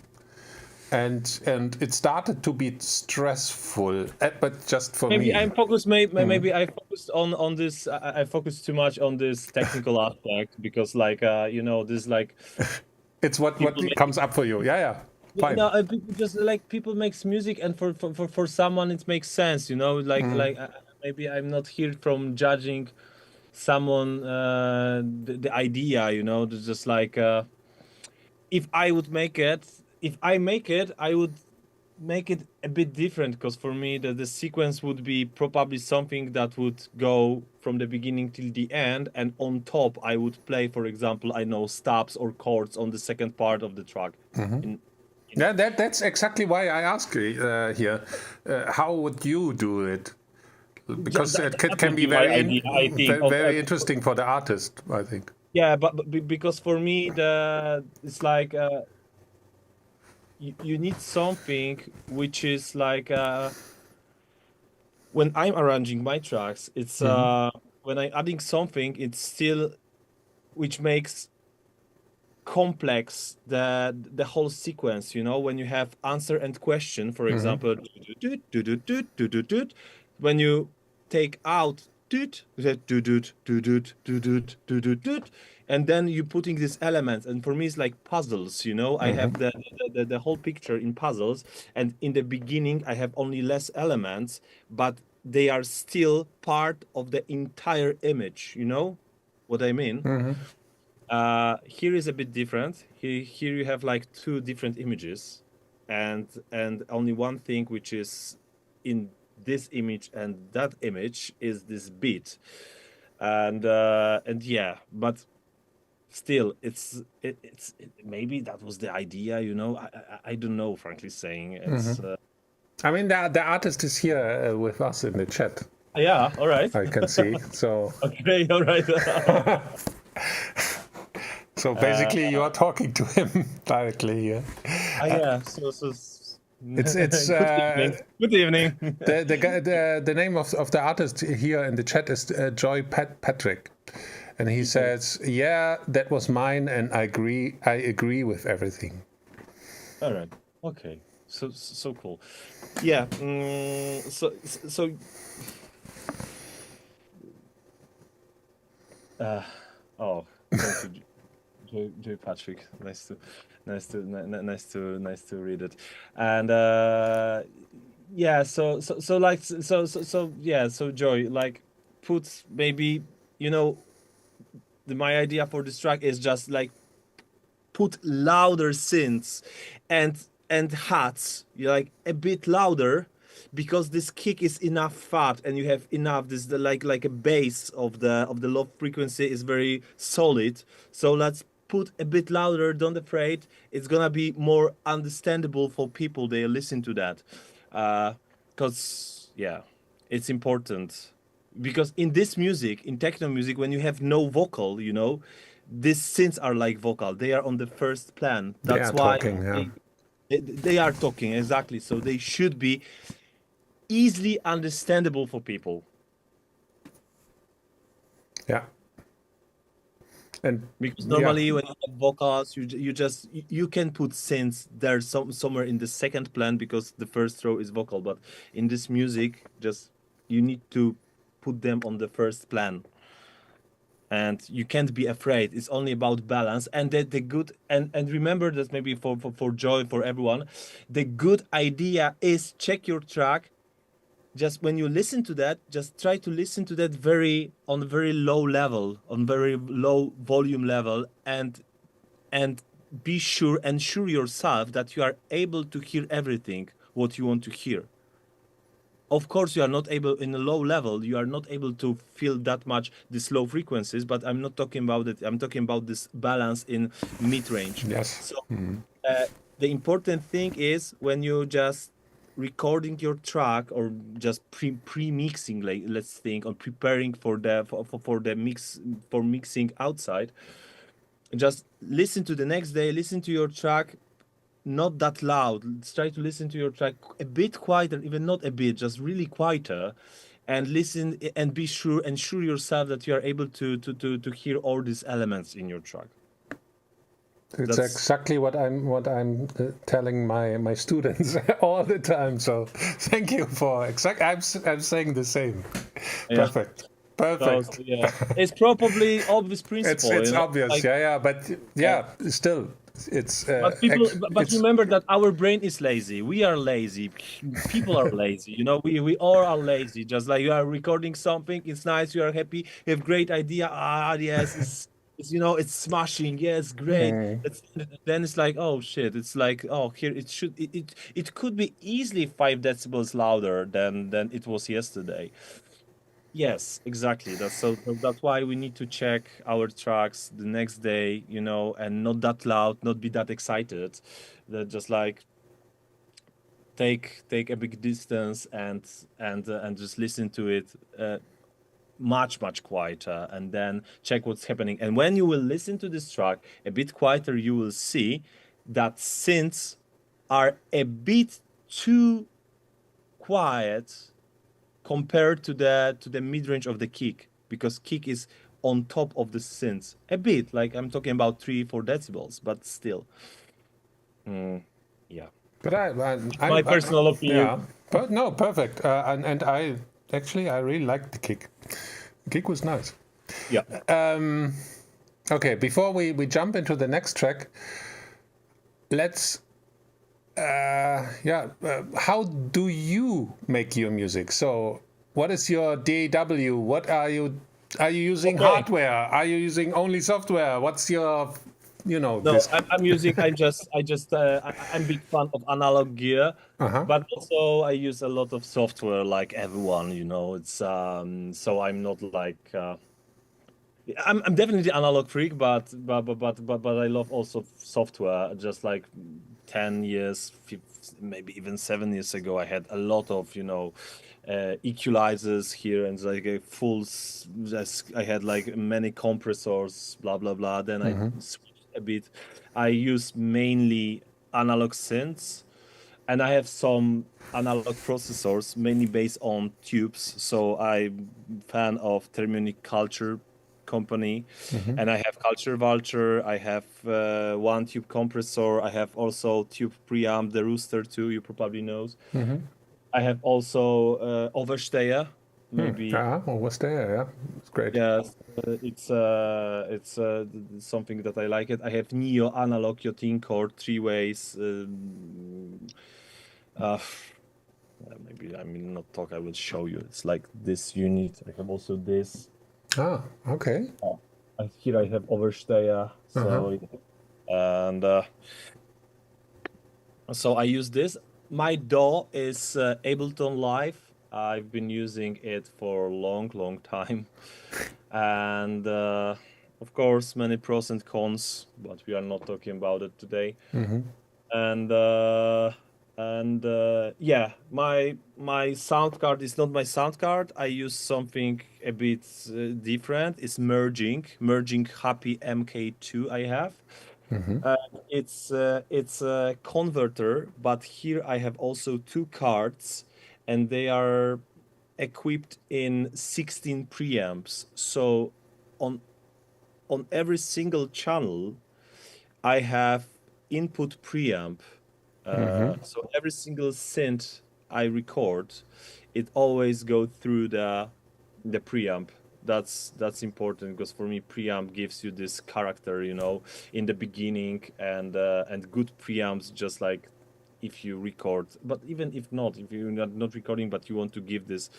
Speaker 2: And it started to be stressful, but just for me.
Speaker 3: I'm focused. Maybe I focused on this. I focused too much on this technical aspect, because, like, you know, this, like,
Speaker 2: it's what comes up for you. Yeah. Fine.
Speaker 3: No, just like people makes music, and for someone it makes sense. You know, like maybe I'm not here from judging someone the idea. You know, just like if I make it, I would make it a bit different, because for me the sequence would be probably something that would go from the beginning till the end, and on top I would play, for example, I know, stops or chords on the second part of the track.
Speaker 2: Yeah, that's exactly why I ask here. How would you do it? Because it can be very interesting for the artist, I think.
Speaker 3: Yeah, but because for me it's like you need something which is like when I'm arranging my tracks, it's when I'm adding something, it's still which makes complex the whole sequence, you know, when you have answer and question, for example, when you take out and then you're putting these elements, and for me it's like puzzles, you know. I have the whole picture in puzzles, and in the beginning I have only less elements, but they are still part of the entire image, you know what I mean. Here is a bit different. Here you have like two different images, and only one thing which is in this image, and that image is this beat, and yeah, but still it's maybe that was the idea, you know. I don't know, frankly saying. It's
Speaker 2: I mean, the artist is here with us in the chat.
Speaker 3: Yeah, all right.
Speaker 2: I can see. So
Speaker 3: okay, all right.
Speaker 2: So basically, you are talking to him directly here.
Speaker 3: Yeah. So
Speaker 2: It's
Speaker 3: Good evening.
Speaker 2: the name of the artist here in the chat is Joy Patrick, and he says, "Yeah, that was mine, and I agree with everything."
Speaker 3: All right. Okay. So cool. Yeah. So. Oh, thank you, Joy Patrick. Nice to read it. And yeah. So yeah. So Joy, like, put maybe, my idea for this track is just like put louder synths and hats, like a bit louder, because this kick is enough fat and you have enough like a bass of the low frequency is very solid. So let's put a bit louder. Don't afraid, it's gonna be more understandable for people. They listen to that, because yeah, it's important, because in this music, in techno music, when you have no vocal, these synths are like vocal. They are on the first plan. That's why they are talking, exactly. So they should be easily understandable for people.
Speaker 2: Yeah. And
Speaker 3: because normally when you have vocals, you can put synths there somewhere in the second plan, because the first row is vocal. But in this music, just you need to put them on the first plan. And you can't be afraid. It's only about balance. And the good and remember that, maybe for Joy, for everyone, the good idea is check your track. Just when you listen to that, just try to listen to that on a very low level, on very low volume level, and be sure, ensure yourself that you are able to hear everything what you want to hear. Of course, you are not able, in a low level, you are not able to feel that much these low frequencies, but I'm not talking about it. I'm talking about this balance in mid-range.
Speaker 2: Yes.
Speaker 3: So the important thing is, when you just recording your track, or just pre-mixing, like, let's think, or preparing for the mixing outside, just listen to the next day, listen to your track, not that loud. Let's try to listen to your track a bit quieter, even not a bit, just really quieter, and listen, and be sure, ensure yourself that you are able to hear all these elements in your track.
Speaker 2: It's exactly what I'm telling my students all the time. So thank you for I'm saying the same.
Speaker 3: Yeah.
Speaker 2: Perfect.
Speaker 3: So, yeah, it's probably obvious principle.
Speaker 2: It's obvious, like, but still, it's.
Speaker 3: But remember that our brain is lazy. We are lazy. People are lazy. We all are lazy. Just like you are recording something, it's nice. You are happy. You have great idea. Yes, it's smashing. Yes, great. Then it's like, oh shit. It's like, oh, here it could be easily 5 decibels louder than it was yesterday. Yes, exactly. That's why we need to check our tracks the next day, and not that loud, not be that excited. That just like take a big distance and just listen to it much quieter, and then check what's happening. And when you will listen to this track a bit quieter, you will see that synths are a bit too quiet compared to the mid-range of the kick, because kick is on top of the synths a bit, like I'm talking about 3-4 decibels, but still. Yeah.
Speaker 2: But
Speaker 3: my personal opinion.
Speaker 2: Yeah, but no, perfect. And I really liked the kick. The kick was nice.
Speaker 3: Yeah.
Speaker 2: Okay, before we jump into the next track, let's. How do you make your music? So, what is your DAW? What are you using hardware? Are you using only software? What's your,
Speaker 3: No, I'm using. I'm big fan of analog gear, but also I use a lot of software, like everyone. It's so I'm not like. I'm definitely analog freak, but I love also software. Just like 10 years, maybe even 7 years ago, I had a lot of equalizers here, and like a full. I had like many compressors, blah blah blah. Then I switched a bit. I use mainly analog synths, and I have some analog processors, mainly based on tubes. So I'm fan of Thermionic Culture company, and I have Culture Vulture. I have one tube compressor. I have also tube preamp, the Rooster 2. You probably knows. I have also Oversteyer. Maybe.
Speaker 2: Was there? Yeah, it's great.
Speaker 3: Yes, it's something that I like it. I have Neo analog Yotin cord 3 ways. Maybe I mean not talk. I will show you. It's like this unit. I have also this.
Speaker 2: Okay.
Speaker 3: Here I have Oversteyer. So and so I use this. My DAW is Ableton Live. I've been using it for a long time, and of course many pros and cons, but we are not talking about it today. And yeah, my sound card is not my sound card. I use something a bit different. It's merging Happy MK2 I have. It's a converter, but here I have also 2 cards, and they are equipped in 16 preamps. So on every single channel, I have input preamp. So every single synth I record, it always goes through the preamp. That's important, because for me preamp gives you this character, you know, in the beginning, and good preamps, just like if you record, but even if not, if you're not recording, but you want to give this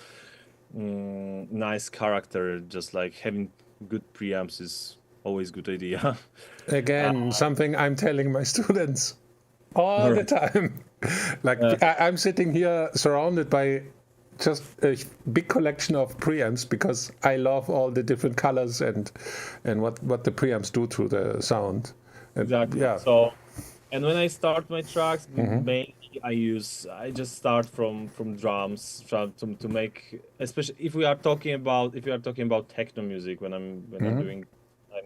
Speaker 3: nice character, just like having good preamps is always good idea.
Speaker 2: Again, something I'm telling my students all the time. Like I'm sitting here surrounded by just a big collection of preamps, because I love all the different colors and what the preamps do to the sound.
Speaker 3: Exactly.
Speaker 2: Yeah.
Speaker 3: So, and when I start my tracks, mainly I just start from drums, to make, especially if we are talking about techno music. When I'm doing,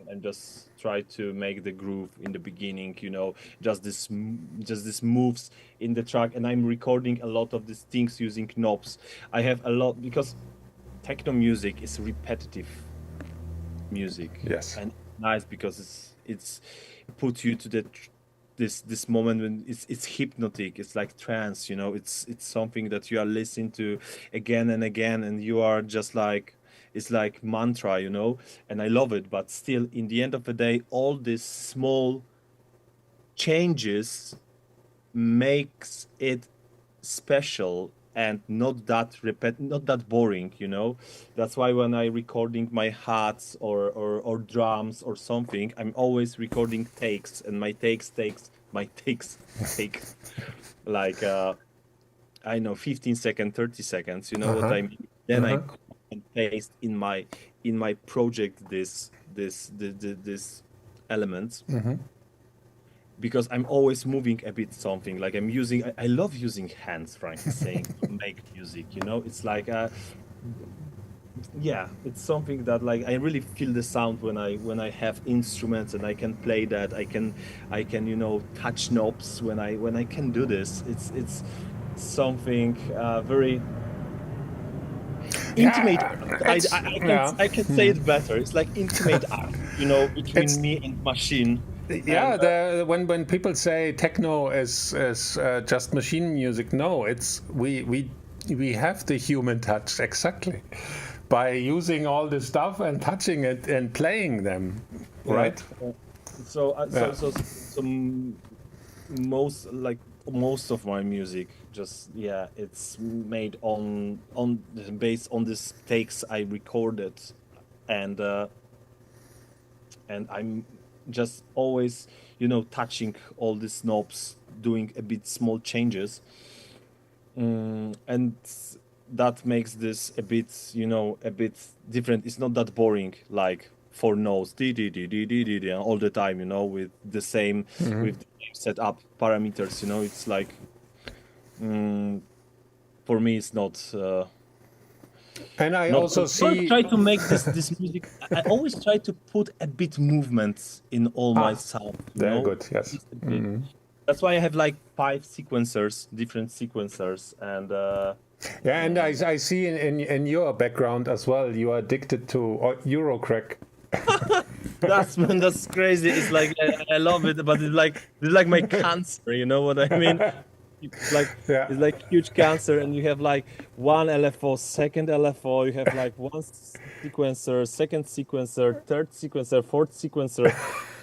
Speaker 3: I'm just try to make the groove in the beginning, you know, just this moves in the track, and I'm recording a lot of these things using knobs. I have a lot, because techno music is repetitive music.
Speaker 2: Yes.
Speaker 3: And nice, because it's put you to this moment when it's hypnotic. It's like trance, you know. It's something that you are listening to again and again, and you are just like, it's like mantra, you know. And I love it, but still, in the end of the day, all these small changes makes it special and not that boring, you know. That's why when I recording my hats or drums or something, I'm always recording takes, and my takes take like I know 15 seconds, 30 seconds, you know what I mean. Then I and paste in my project this elements, because I'm always moving a bit something, like I'm using, I love using hands, frankly saying, to make music, you know. It's like yeah, it's something that, like, I really feel the sound when I have instruments and I can play that. I can you know, touch knobs when I can do this. It's something very intimate. I can say it better. It's like intimate art, you know, between me and machine.
Speaker 2: Yeah, when people say techno is just machine music, no, it's we have the human touch, exactly, by using all this stuff and touching it and playing them, right?
Speaker 3: So most of my music, just it's made on based on these takes I recorded, and I'm just always, you know, touching all these knobs, doing a bit small changes, and that makes this a bit, you know, a bit different. It's not that boring, like 4 notes all the time, you know, with the same with the same setup parameters, you know. It's like for me it's not
Speaker 2: and I also see,
Speaker 3: try to make this music. I always try to put a bit movement in all my sound.
Speaker 2: Very good, yes.
Speaker 3: That's why I have like 5 sequencers, different sequencers, and
Speaker 2: yeah, and I see in your background as well, you are addicted to Eurocrack.
Speaker 3: that's crazy. It's like I love it, but it's like my cancer. You know what I mean? It's like
Speaker 2: Yeah.
Speaker 3: it's like huge cancer, and you have like one LFO, second LFO. You have like one sequencer, second sequencer, third sequencer, fourth sequencer.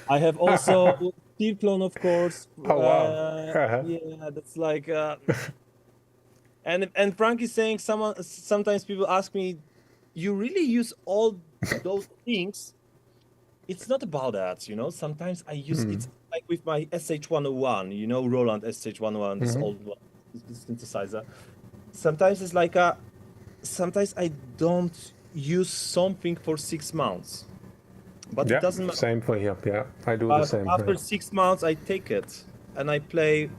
Speaker 3: I have also steel clone, of course.
Speaker 2: Oh wow!
Speaker 3: Yeah, that's like. And Frank is saying sometimes people ask me, you really use all those things? It's not about that, you know. Sometimes I use it's like with my SH101, you know, Roland SH101, this old one, this synthesizer. Sometimes it's like sometimes I don't use something for 6 months, but
Speaker 2: Yeah,
Speaker 3: it doesn't matter.
Speaker 2: same for here. Yeah, I do the same.
Speaker 3: After 6 months, I take it and I play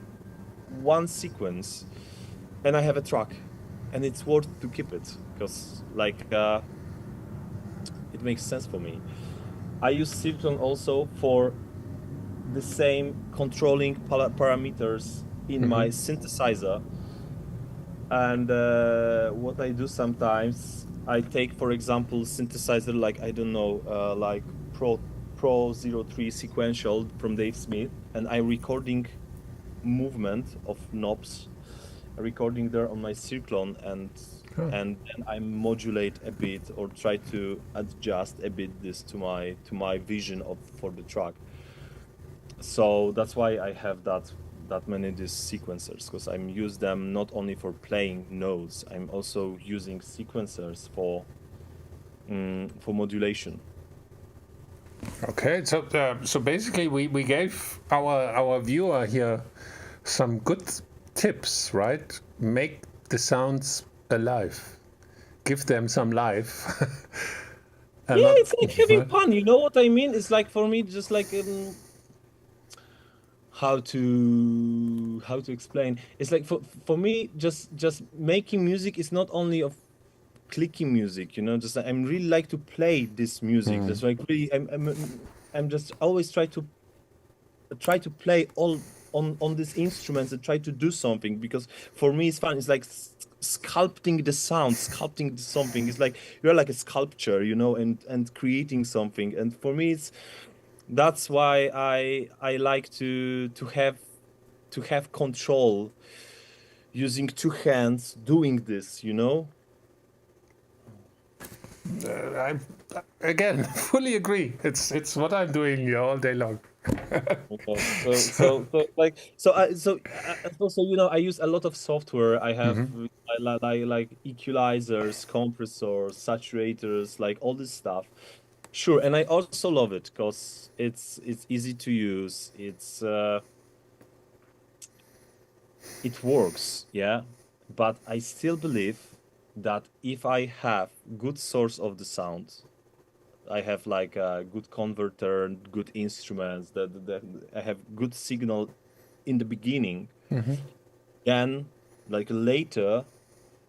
Speaker 3: one sequence, and I have a track, and it's worth to keep it because like it makes sense for me. I use Silton also for the same controlling parameters in my synthesizer. And what I do sometimes, I take, for example, synthesizer like, I don't know, like Pro 03 sequential from Dave Smith, and I'm recording movement of knobs, recording there on my Circlone, and then I modulate a bit or try to adjust a bit this to my vision for the track. So that's why I have that many these sequencers, because I'm use them not only for playing notes, I'm also using sequencers for modulation.
Speaker 2: Okay, so basically we gave our viewer here some good tips, right? Make the sounds alive, give them some life.
Speaker 3: Yeah, it's like having fun. You know what I mean? It's like, for me, just like how to explain. It's like for me, just making music is not only of clicking music. You know, just I'm really like to play this music. Just like really, I'm just always try to play all on these instruments and try to do something, because for me it's fun. It's like sculpting the sound, sculpting something. It's like you're like a sculpture, you know, and creating something. And for me, that's why I like to have control, using 2 hands, doing this, you know.
Speaker 2: I again fully agree. It's what I'm doing here all day long.
Speaker 3: Okay. So also, you know, I use a lot of software. I have I like equalizers, compressors, saturators, like all this stuff. Sure, and I also love it because it's easy to use. It works, yeah. But I still believe that if I have good source of the sound, I have like a good converter, good instruments, that I have good signal in the beginning, then like later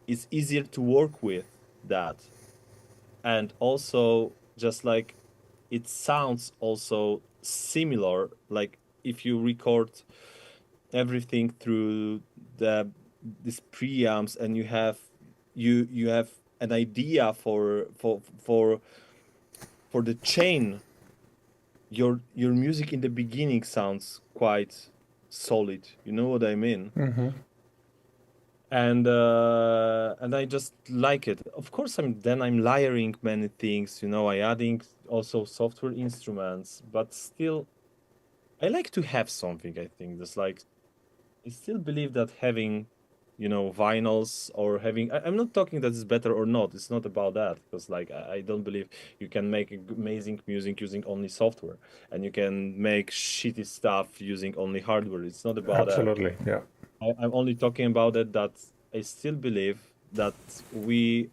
Speaker 3: it's easier to work with that. And also, just like it sounds also similar, like if you record everything through these preamps, and you have an idea for the chain, your music in the beginning sounds quite solid. You know what I mean? And I just like it. Of course, I'm layering many things. You know, I adding also software instruments, but still, I like to have something. I think just like I still believe that having, you know, vinyls or having, I'm not talking that it's better or not. It's not about that, because like I don't believe you can make amazing music using only software, and you can make shitty stuff using only hardware. It's not about
Speaker 2: Absolutely,
Speaker 3: that.
Speaker 2: yeah.
Speaker 3: I'm only talking about it, that I still believe that we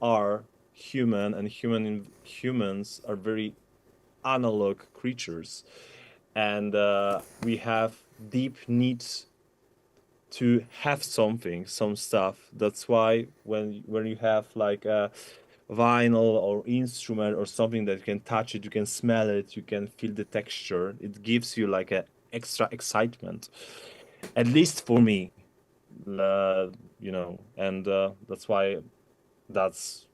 Speaker 3: are human, and humans are very analog creatures, and we have deep needs to have something, some stuff. That's why when you have like a vinyl or instrument or something that you can touch it, you can smell it, you can feel the texture, it gives you like a extra excitement, at least for me, and that's why that's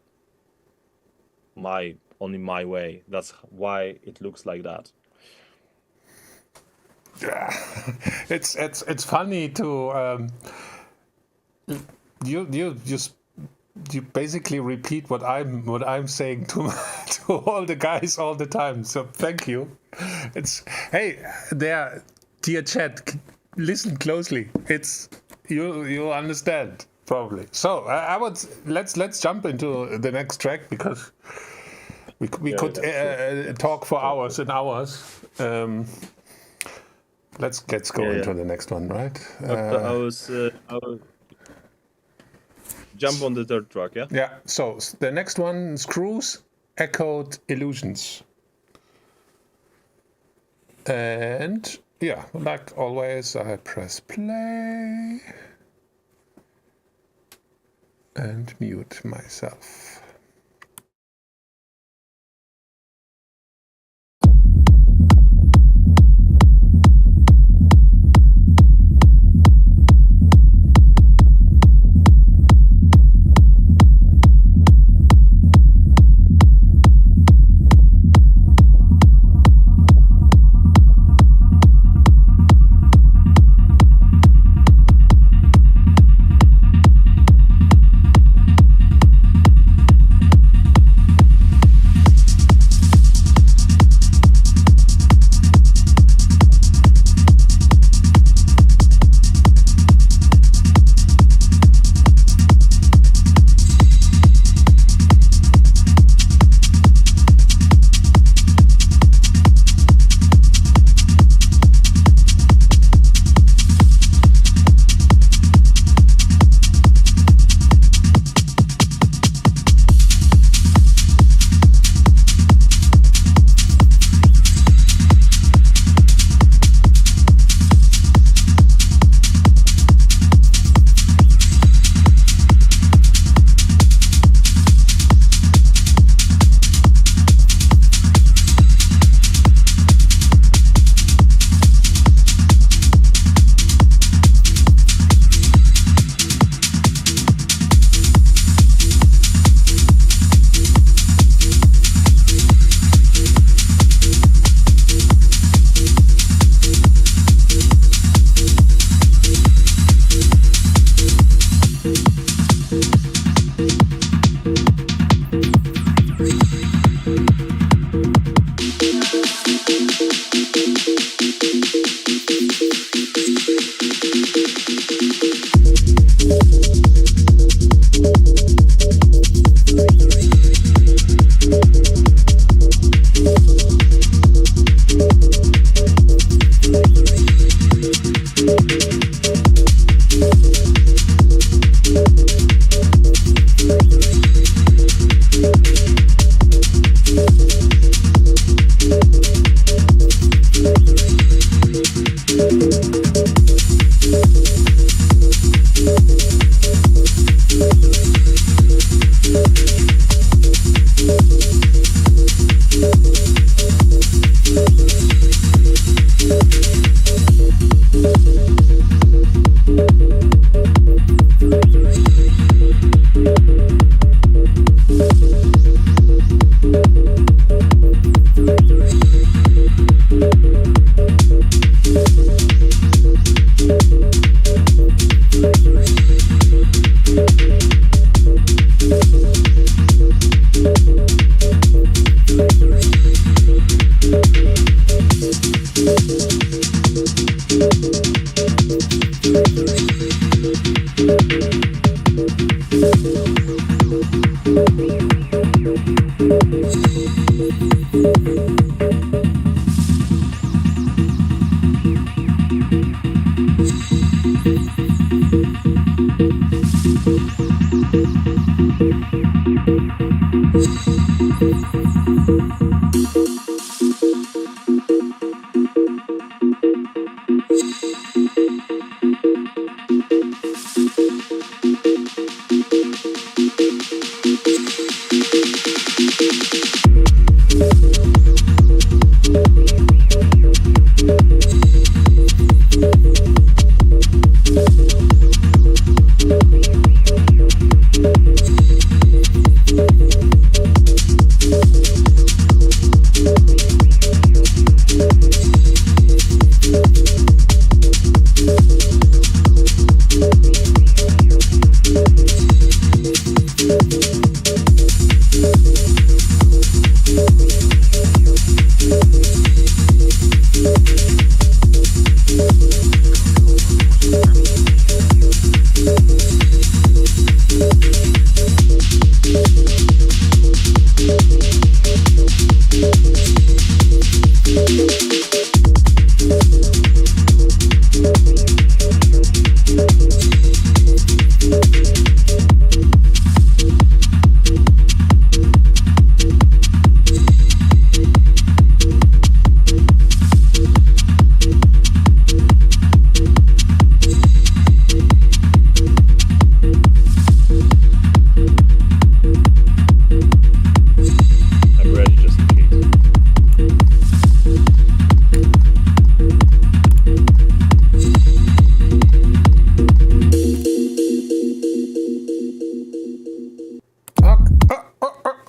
Speaker 3: only my way. That's why it looks like that.
Speaker 2: Yeah, it's funny to you basically repeat what I'm saying to all the guys all the time. So thank you. Dear chat, listen closely. It's you understand probably. So let's jump into the next track because we could talk for hours and hours. Let's go into the next one, right?
Speaker 3: I will jump on the third track, yeah?
Speaker 2: Yeah, so the next one, Screws, Echoed Illusions. And yeah, like always, I press play and mute myself.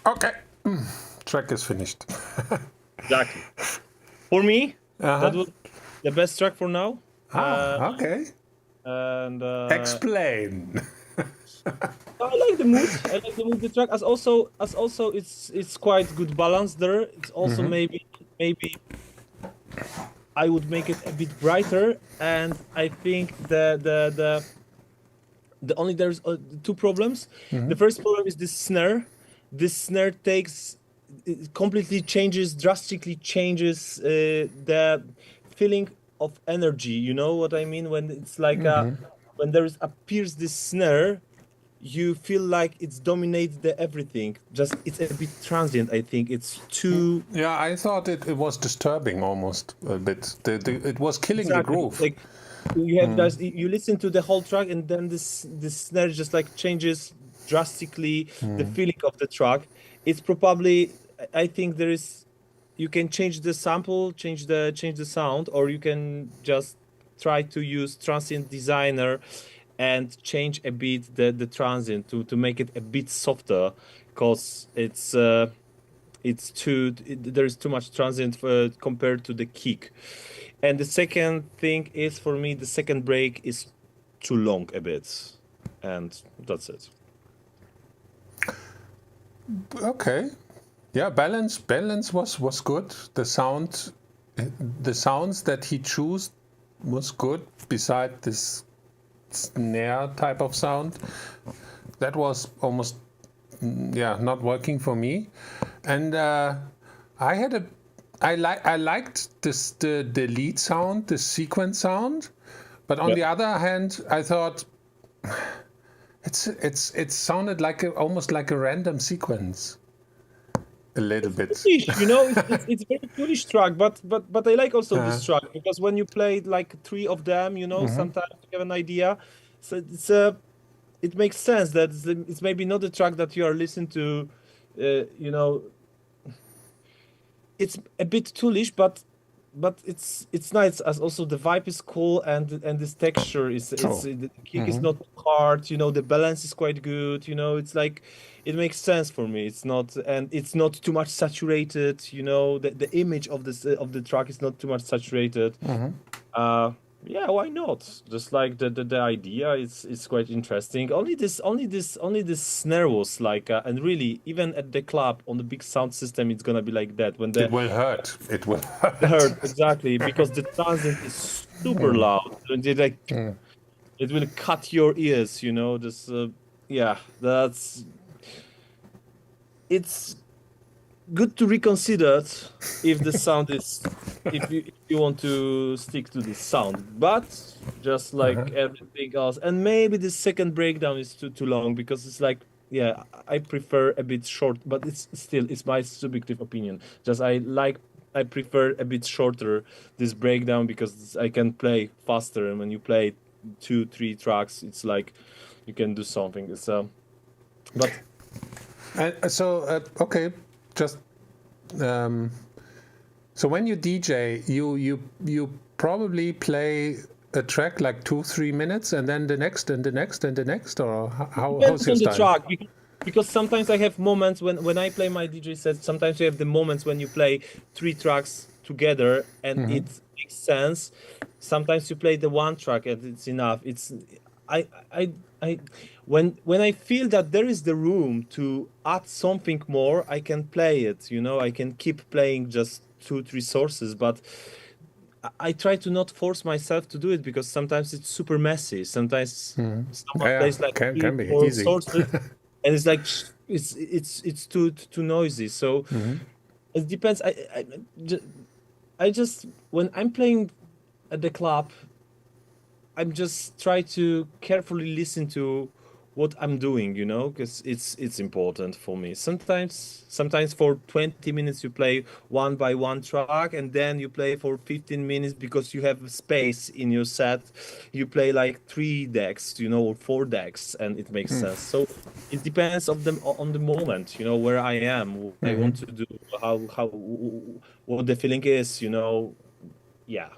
Speaker 2: Okay. Track is finished.
Speaker 3: Exactly. For me, that was the best track for now.
Speaker 2: Okay.
Speaker 3: And
Speaker 2: Explain.
Speaker 3: I like the mood. I like the mood of the track. As also, it's quite good balance there. It's also maybe I would make it a bit brighter, and I think the only there's two problems. The first problem is this snare. This snare it completely drastically changes the feeling of energy. You know what I mean? When it's like when appears this snare, you feel like it's dominates the everything. Just it's a bit transient. I think it's too.
Speaker 2: Yeah, I thought it was disturbing almost a bit. It was killing the groove.
Speaker 3: Like you have you listen to the whole track, and then this snare just like changes drastically the feeling of the track. It's probably, I think you can change the sample, change the sound, or you can just try to use transient designer and change a bit the transient to make it a bit softer, because there's too much transient compared to the kick. And the second thing is, for me, the second break is too long a bit, and that's it.
Speaker 2: Okay, yeah, balance was good. The sounds that he chose was good. Beside this snare type of sound, that was almost not working for me. And I liked the lead sound, the sequence sound, but on the other hand, I thought it sounded almost like a random sequence, a little bit.
Speaker 3: You know, it's very foolish track, but I like also this track, because when you play like 3 of them, you know, sometimes you have an idea. So it makes sense that it's maybe not the track that you are listening to, you know. It's a bit toolish, but it's nice, as also the vibe is cool, and this texture is the kick is not hard, you know, the balance is quite good, you know, it's like it makes sense for me. It's not too much saturated, you know, the image of the track is not too much saturated. Yeah, why not? Just like the idea is quite interesting. Only this snare was like, and really, even at the club on the big sound system, it's gonna be like that when
Speaker 2: it will hurt. It will hurt.
Speaker 3: Exactly, because the transient is super loud. And it will cut your ears. You know, just it's good to reconsider if the sound is if you want to stick to this sound, but just like everything else, and maybe the second breakdown is too long, because it's like, yeah, I prefer a bit short, but it's my subjective opinion. Just I prefer a bit shorter this breakdown, because I can play faster, and when you play 2-3 tracks, it's like you can do something. So but
Speaker 2: okay, just so when you DJ, you probably play a track like 2-3 minutes, and then the next and the next and the next, or how's your style?
Speaker 3: The track, because sometimes I have moments when I play my DJ set. Sometimes you have the moments when you play 3 tracks together, and it makes sense. Sometimes you play the one track and it's enough. When I feel that there is the room to add something more, I can play it, you know, I can keep playing just 2-3 sources, but I try to not force myself to do it, because sometimes it's super messy. Sometimes someone plays like
Speaker 2: can be
Speaker 3: 3
Speaker 2: easy.
Speaker 3: sources, and it's like it's too noisy. So it depends. I just when I'm playing at the club, I'm just try to carefully listen to what I'm doing, you know, because it's important for me. Sometimes for 20 minutes you play one by one track, and then you play for 15 minutes because you have space in your set. You play like 3 decks, you know, or 4 decks, and it makes sense. So it depends on the moment, you know, where I am, what I want to do, how what the feeling is, you know. Yeah,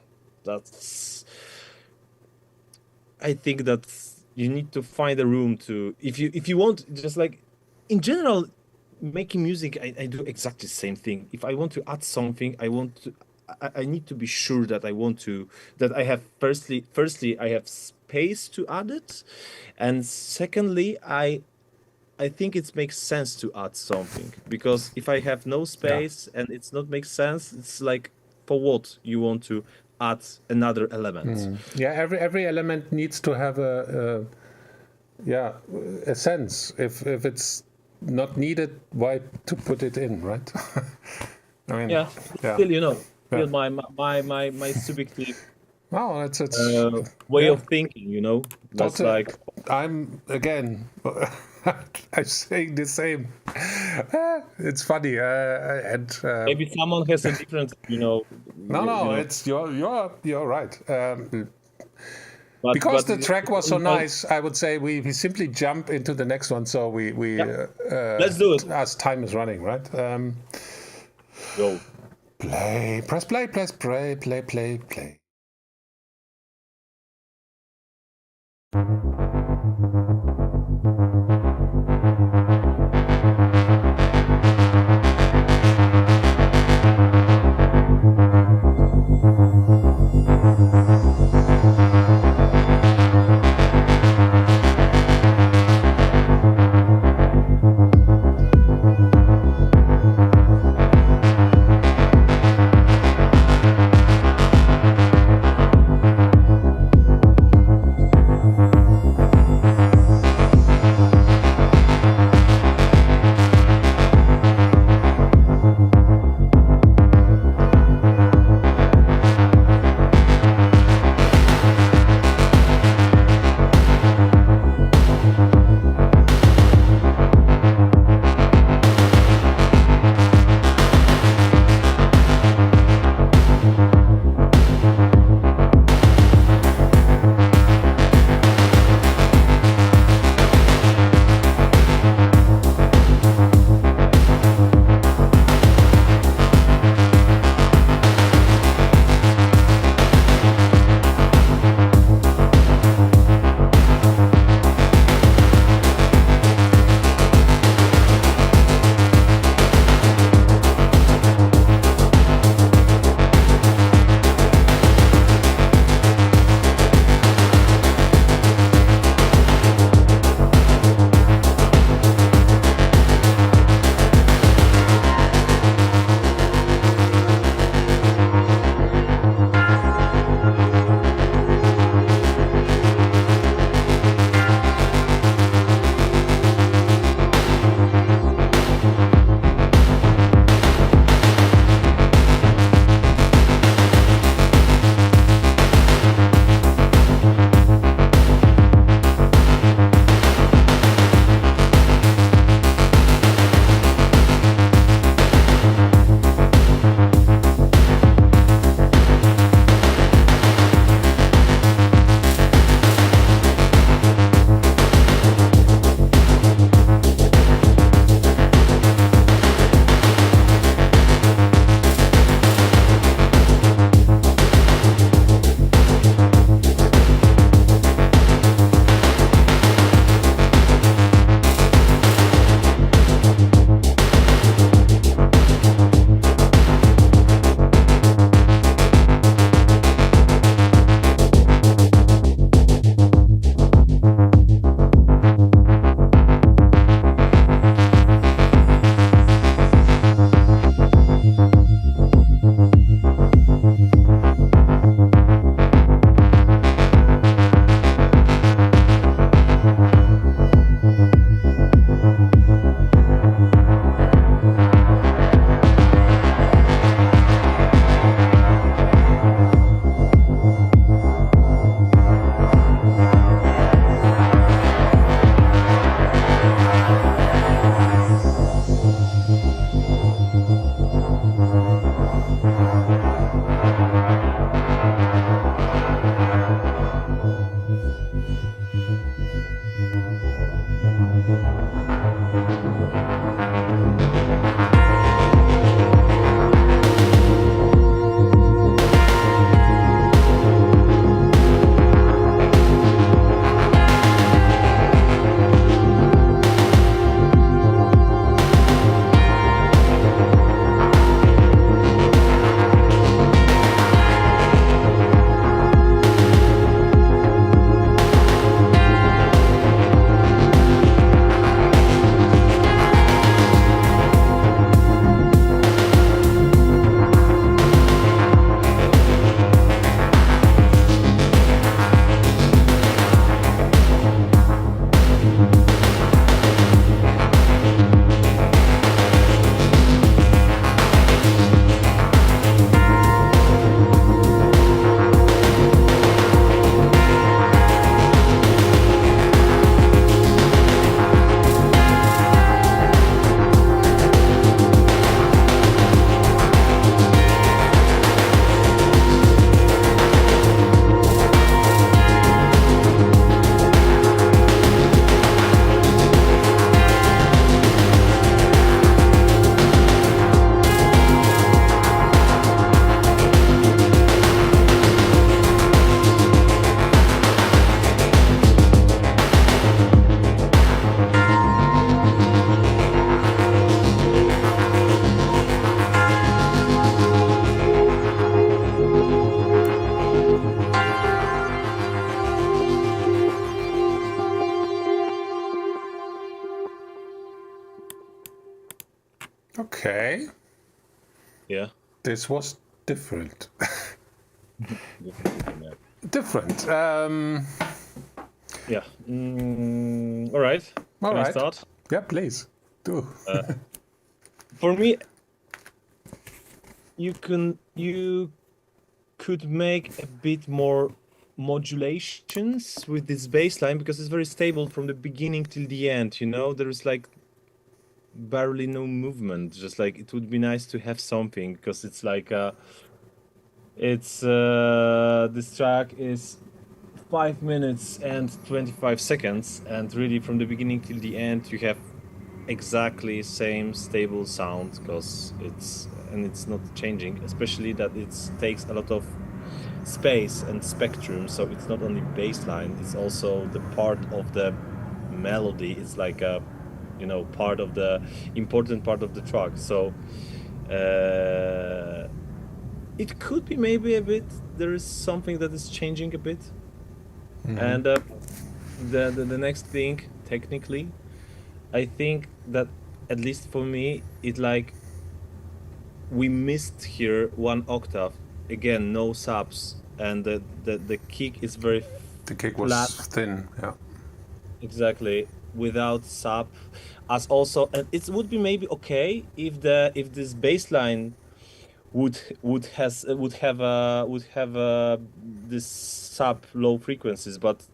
Speaker 3: I think that you need to find a room to, if you want, just like in general, making music, I do exactly the same thing. If I want to add something, I need to be sure that that I have firstly I have space to add it, and secondly I think it makes sense to add something, because if I have no space and it's not make sense, it's like, for what you want to add another element?
Speaker 2: Yeah, every element needs to have a sense. If it's not needed, why to put it in, right? I mean,
Speaker 3: still, still my subjective way of thinking, that's like,
Speaker 2: I'm again I'm saying the same. It's funny, and
Speaker 3: maybe someone has a different,
Speaker 2: No, it's you're right. Because the track was so nice, I would say we simply jump into the next one. So we
Speaker 3: let's do it
Speaker 2: as time is running, right?
Speaker 3: Go.
Speaker 2: Press play. Okay.
Speaker 3: Yeah.
Speaker 2: This was different.
Speaker 3: Yeah.
Speaker 2: Different.
Speaker 3: Yeah. All right.
Speaker 2: All
Speaker 3: Can I
Speaker 2: right.
Speaker 3: start?
Speaker 2: Yeah, please do.
Speaker 3: For me, you could make a bit more modulations with this bass line because it's very stable from the beginning till the end. You know, there is like barely no movement. Just like it would be nice to have something because it's like this track is 5 minutes and 25 seconds, and really from the beginning till the end you have exactly same stable sound because it's not changing, especially that it takes a lot of space and spectrum, so it's not only bass line, it's also the part of the melody. It's like a part of the important part of the track. So it could be maybe a bit, there is something that is changing a bit. And the next thing, technically, I think that at least for me, it like we missed here 1 octave. Again, no subs, and the kick is very
Speaker 2: The kick
Speaker 3: flat.
Speaker 2: was thin. Yeah.
Speaker 3: Exactly, without sub. As also, and it would be maybe okay if this bass line would have this sub low frequencies, but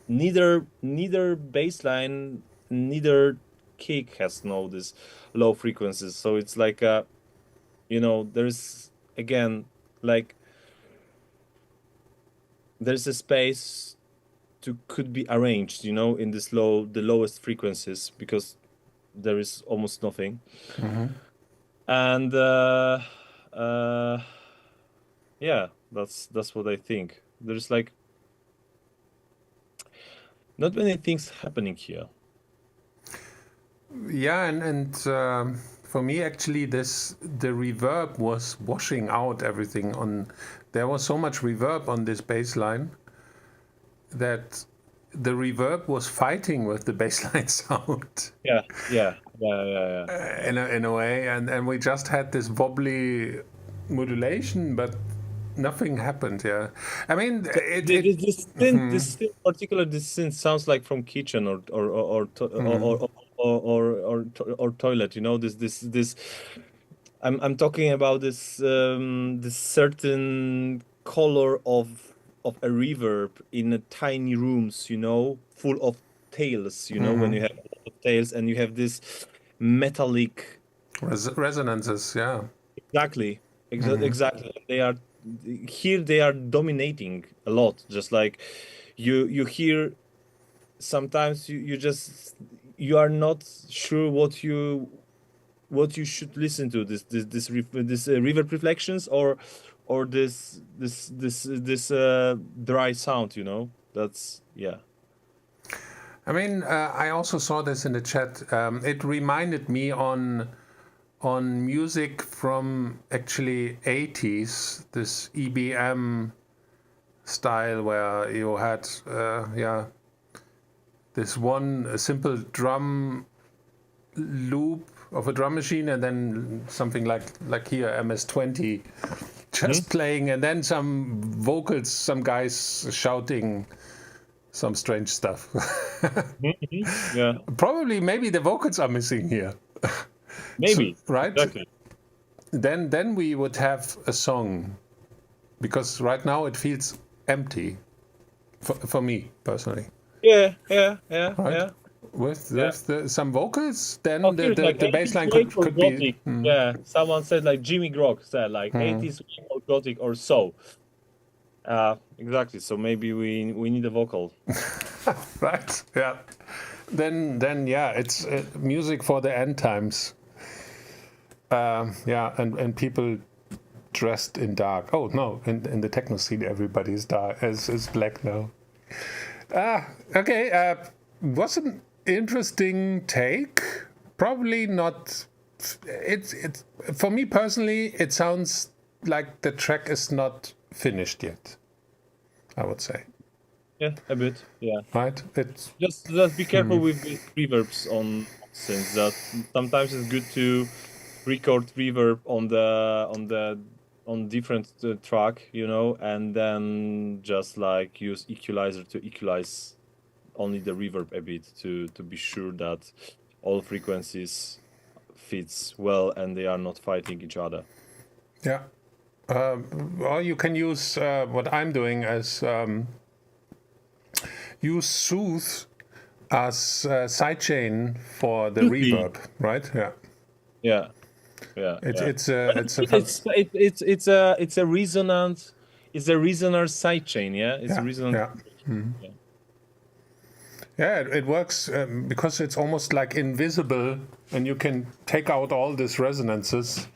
Speaker 3: neither bassline, neither kick has no this low frequencies. So it's like there's again like there's a space to could be arranged, in this the lowest frequencies, because there is almost nothing. And yeah, that's what I think. There's like not many things happening here.
Speaker 2: Yeah, and for me actually the reverb was washing out everything on. There was so much reverb on this bass line that the reverb was fighting with the bassline sound.
Speaker 3: Yeah.
Speaker 2: In a way, and we just had this wobbly modulation, but nothing happened. Yeah, I mean,
Speaker 3: this synth sounds like from kitchen or toilet. This. I'm talking about this this certain color of a reverb in a tiny rooms, full of tails. When you have a lot of tails and you have this metallic
Speaker 2: resonances. Yeah,
Speaker 3: exactly. They are here. They are dominating a lot. Just like you hear. Sometimes you are not sure what you should listen to. This reverb reflections or this dry sound. That's yeah.
Speaker 2: I mean, I also saw this in the chat. It reminded me on music from actually 80s, this EBM style where you had this one simple drum loop of a drum machine, and then something like here MS-20 just playing, and then some vocals, some guys shouting some strange stuff.
Speaker 3: Yeah,
Speaker 2: probably maybe the vocals are missing here.
Speaker 3: Maybe.
Speaker 2: So, right?
Speaker 3: Exactly.
Speaker 2: Then we would have a song, because right now it feels empty for me personally.
Speaker 3: Yeah.
Speaker 2: Right? With some vocals, then the bass line could be.
Speaker 3: Yeah, someone said like Jimmy Grok said like 80s or gothic or so. Exactly. So maybe we need a vocal.
Speaker 2: Right. Yeah. Then yeah, it's music for the end times. Yeah, and people dressed in dark. Oh no, in the techno scene everybody is dark, is black now. Okay. Was an interesting take. Probably not. It's for me personally. It sounds like the track is not finished yet, I would say.
Speaker 3: Yeah, a bit. Yeah.
Speaker 2: Right. It's
Speaker 3: just be careful with the reverbs on since that sometimes it's good to record reverb on different track, you know, and then just like use equalizer to equalize only the reverb a bit to be sure that all frequencies fits well and they are not fighting each other.
Speaker 2: Yeah. Or you can use what I'm doing as use Soothe as sidechain for the reverb, right? Yeah.
Speaker 3: Yeah. Yeah.
Speaker 2: It's
Speaker 3: a resonant. It's a resonant sidechain. Yeah. It's a resonant.
Speaker 2: Yeah. Mm-hmm. Yeah, it works because it's almost like invisible, and you can take out all these resonances,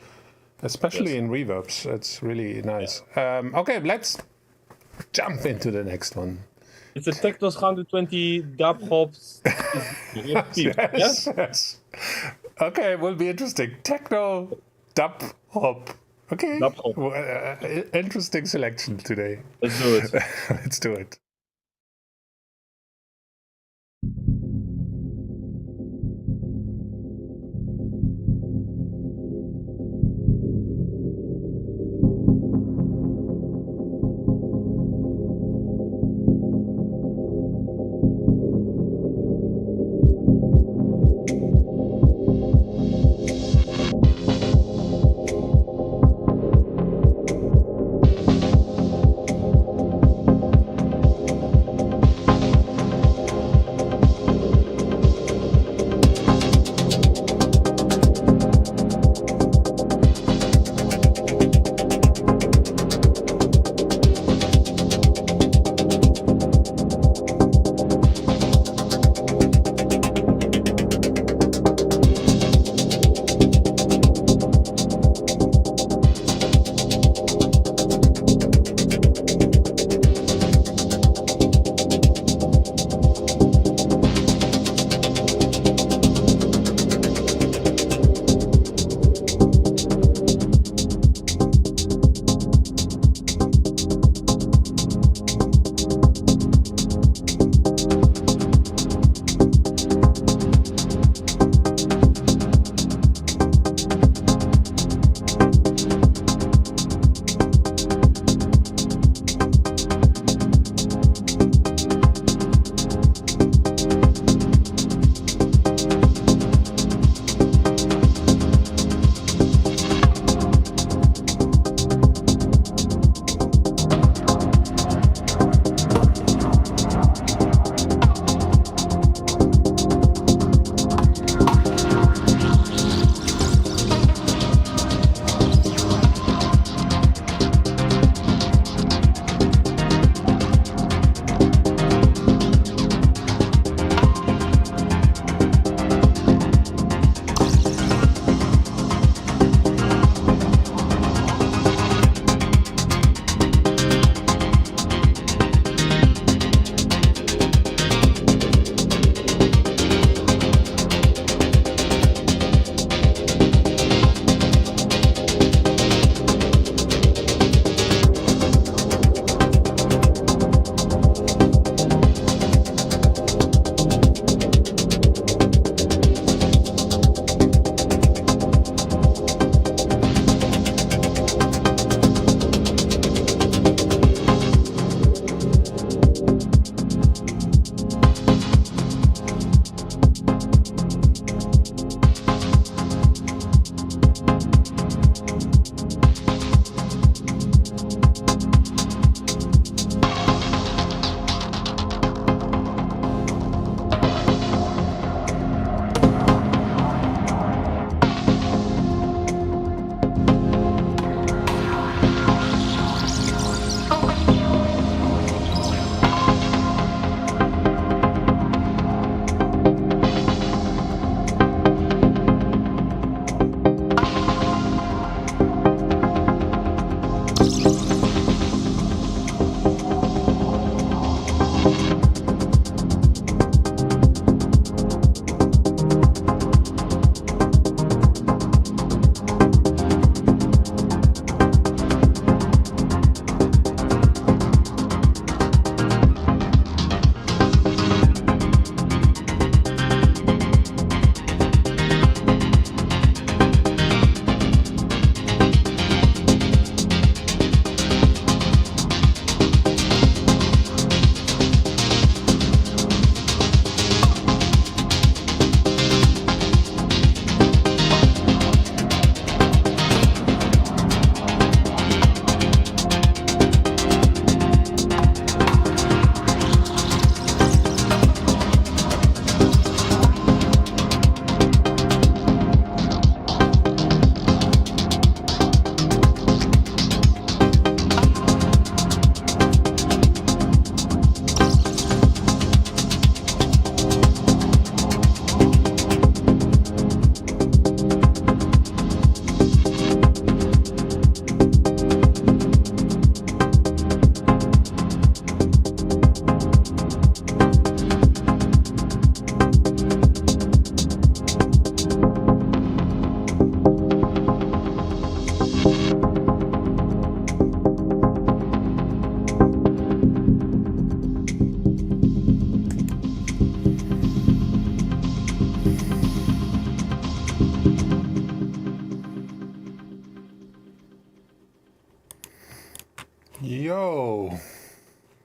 Speaker 2: especially in reverbs. It's really nice. Yeah. Okay, let's jump into the next one.
Speaker 3: It's a Techno's 120 dub hops.
Speaker 2: Yes. Okay, will be interesting. Techno dub hop. Okay.
Speaker 3: Dub hop.
Speaker 2: Interesting selection today.
Speaker 3: Let's do it.
Speaker 2: Let's do it.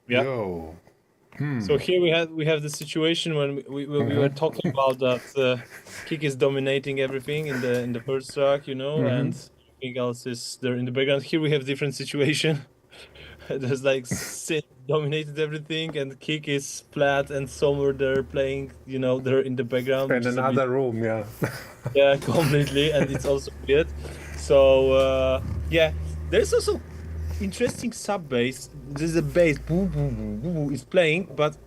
Speaker 3: Yeah.
Speaker 2: Yo.
Speaker 3: So here we have the situation when we were talking about that kick is dominating everything in the first track, you know, and everything else is there in the background. Here we have different situation. There's like synth dominated everything, and kick is flat, and somewhere they're playing, you know, they're in the background.
Speaker 2: In
Speaker 3: Which is a
Speaker 2: another
Speaker 3: bit,
Speaker 2: room, yeah.
Speaker 3: yeah, completely, and it's also weird. So yeah, there's also interesting sub bass. There's a bass boo, boo, boo, boo, boo, is playing, but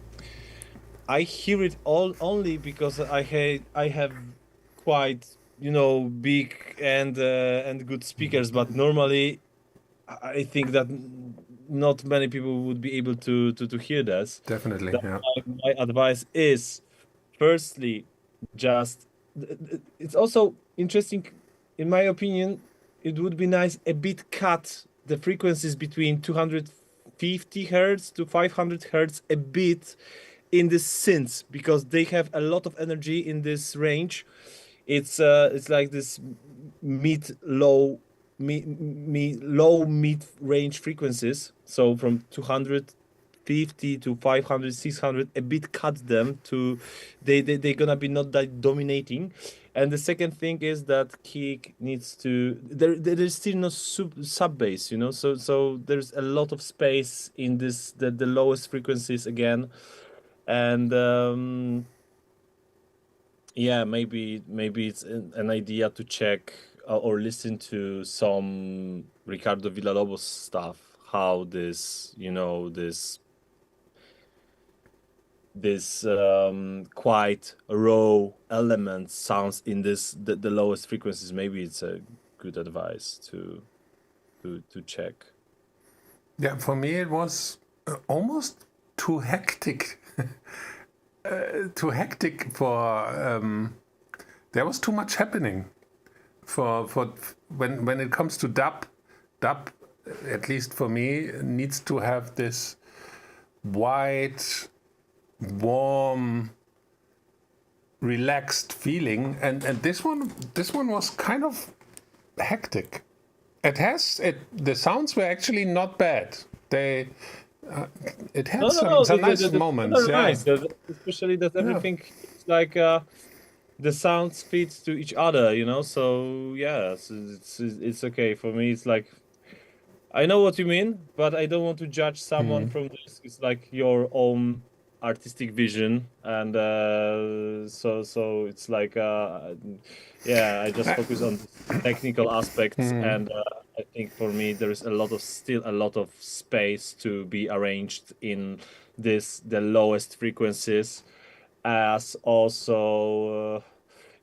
Speaker 3: I hear it all only because I have quite, you know, big and good speakers, but normally I think that not many people would be able to hear this.
Speaker 2: Definitely,
Speaker 3: That's
Speaker 2: yeah.
Speaker 3: why my advice is, firstly, just it's also interesting, in my opinion. It would be nice a bit cut the frequencies between 250 hertz to 500 hertz a bit in the synths, because they have a lot of energy in this range. It's like this mid low mid range frequencies, so from 250 to 500, 600, a bit cut them to they're gonna be not that dominating. And the second thing is that kick needs to there's still no sub bass, you know, so there's a lot of space in this the lowest frequencies again. And yeah, maybe it's an idea to check or listen to some Ricardo Villalobos stuff, how this, you know, this quite raw element sounds in this the lowest frequencies. Maybe it's a good advice to check.
Speaker 2: Yeah, for me it was almost too hectic. Too hectic for there was too much happening for when it comes to dub, at least for me, needs to have this white, warm, relaxed feeling, and this one was kind of hectic. The sounds were actually not bad. It had some nice moments.
Speaker 3: Yeah. Nice, especially that everything is like the sounds fit to each other, you know. So yeah, it's okay for me. It's like, I know what you mean, but I don't want to judge someone from this. It's like your own artistic vision, and so it's like yeah, I just focus on technical aspects, and I think for me there is still a lot of space to be arranged in the lowest frequencies, as also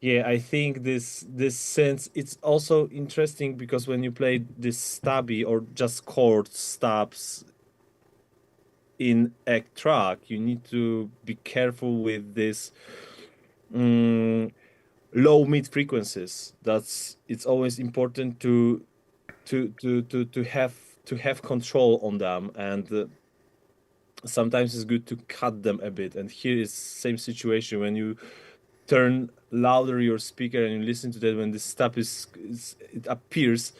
Speaker 3: yeah, I think this sense, it's also interesting because when you play this stabby or just chord stabs in a track, you need to be careful with this low mid frequencies. It's always important to have control on them, and sometimes it's good to cut them a bit. And here is same situation when you turn louder your speaker and you listen to that, when the stop it appears,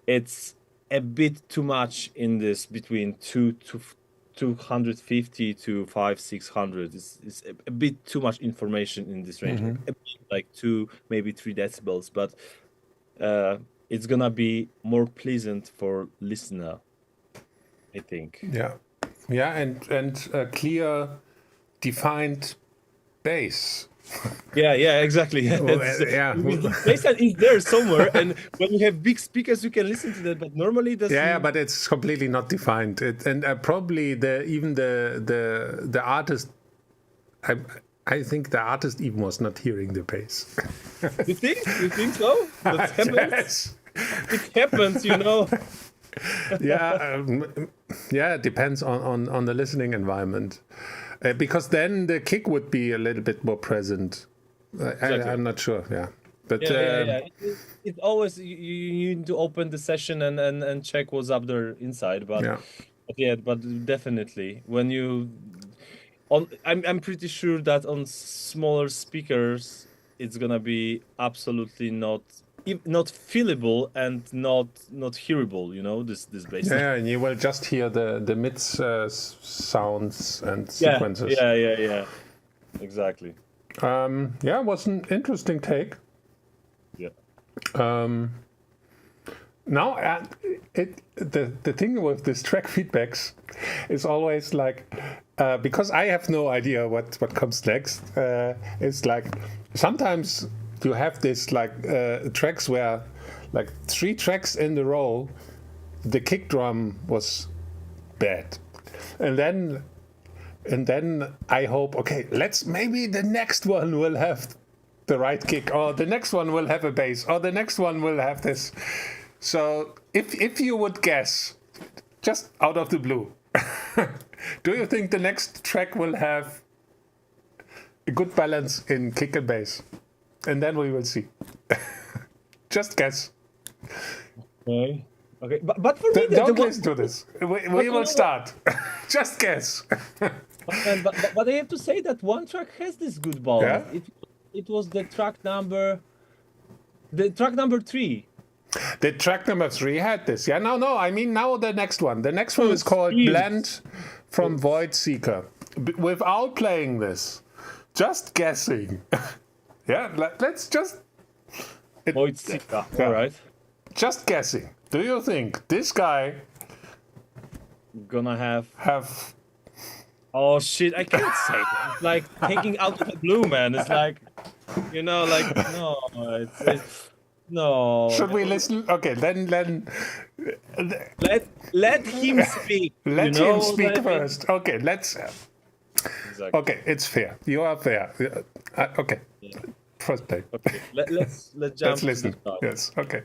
Speaker 3: it's a bit too much in this between 250 to 600. It's a bit too much information in this range, a bit, like 2 maybe 3 decibels, but it's gonna be more pleasant for listener, I think.
Speaker 2: Yeah, and a clear defined bass.
Speaker 3: Yeah, exactly. The bassline is there somewhere, and when you have big speakers, you can listen to that. But normally,
Speaker 2: but it's completely not defined. And probably even the artist, I think the artist even was not hearing the bass.
Speaker 3: You think? You think so? That happens.
Speaker 2: Yes.
Speaker 3: It happens, you know.
Speaker 2: It depends on the listening environment. Because then the kick would be a little bit more present. Exactly. I'm not sure, But
Speaker 3: It always, you need to open the session and check what's up there inside. But definitely when I'm pretty sure that on smaller speakers it's gonna be absolutely not not feelable and not hearable. You know, this bass.
Speaker 2: Yeah, and you will just hear the mid sounds and sequences.
Speaker 3: Yeah. Exactly.
Speaker 2: Yeah, it was an interesting take.
Speaker 3: Yeah.
Speaker 2: Now, the thing with this track feedbacks is always like, because I have no idea what comes next. It's like sometimes you have this like tracks where like 3 tracks in a row, the kick drum was bad, and then I hope, okay, maybe the next one will have the right kick, or the next one will have a bass, or the next one will have this. So if you would guess, just out of the blue, do you think the next track will have a good balance in kick and bass? And then we will see. Just guess.
Speaker 3: Okay. But for me,
Speaker 2: don't listen to this. We will start. Just guess.
Speaker 3: but I have to say that one track has this good balance.
Speaker 2: Yeah?
Speaker 3: It was the track number 3.
Speaker 2: The track number 3 had this. Yeah, no. I mean, now the next one. The next one is called Blend from Void Seeker. Without playing this, just guessing. Yeah, let's just.
Speaker 3: Void Seeker. All right.
Speaker 2: Just guessing. Do you think this guy
Speaker 3: gonna have?
Speaker 2: Oh
Speaker 3: shit! I can't say that. It's like taking out of the blue, man. It's like, you know, like no, it's no.
Speaker 2: Should we listen? Okay, then
Speaker 3: let him speak.
Speaker 2: Let him speak first. Okay, let's.
Speaker 3: Exactly.
Speaker 2: Okay, it's fair. You are fair. Okay. Yeah. First play.
Speaker 3: Okay. Let's jump.
Speaker 2: Let's listen. Yes. Okay.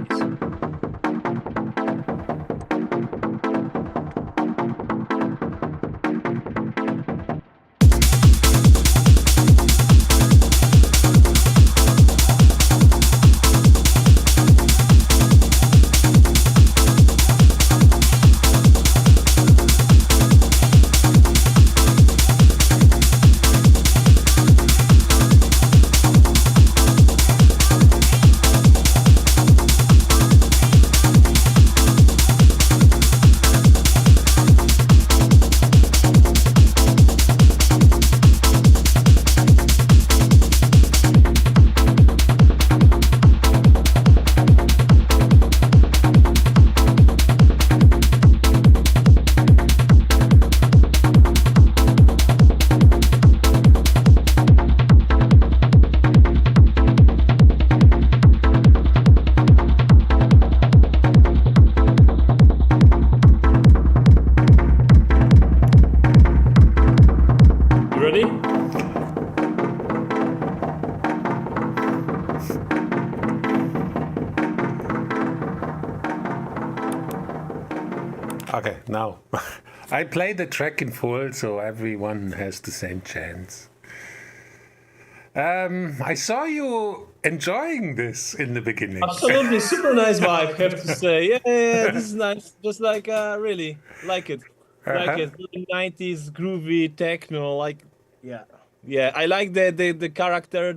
Speaker 3: sounds.
Speaker 2: Okay, now I play the track in full, so everyone has the same chance. I saw you enjoying this in the beginning.
Speaker 3: Absolutely, super nice vibe, have to say. Yeah, this is nice. Just like really like it, like it. 90s groovy techno, like yeah. I like the character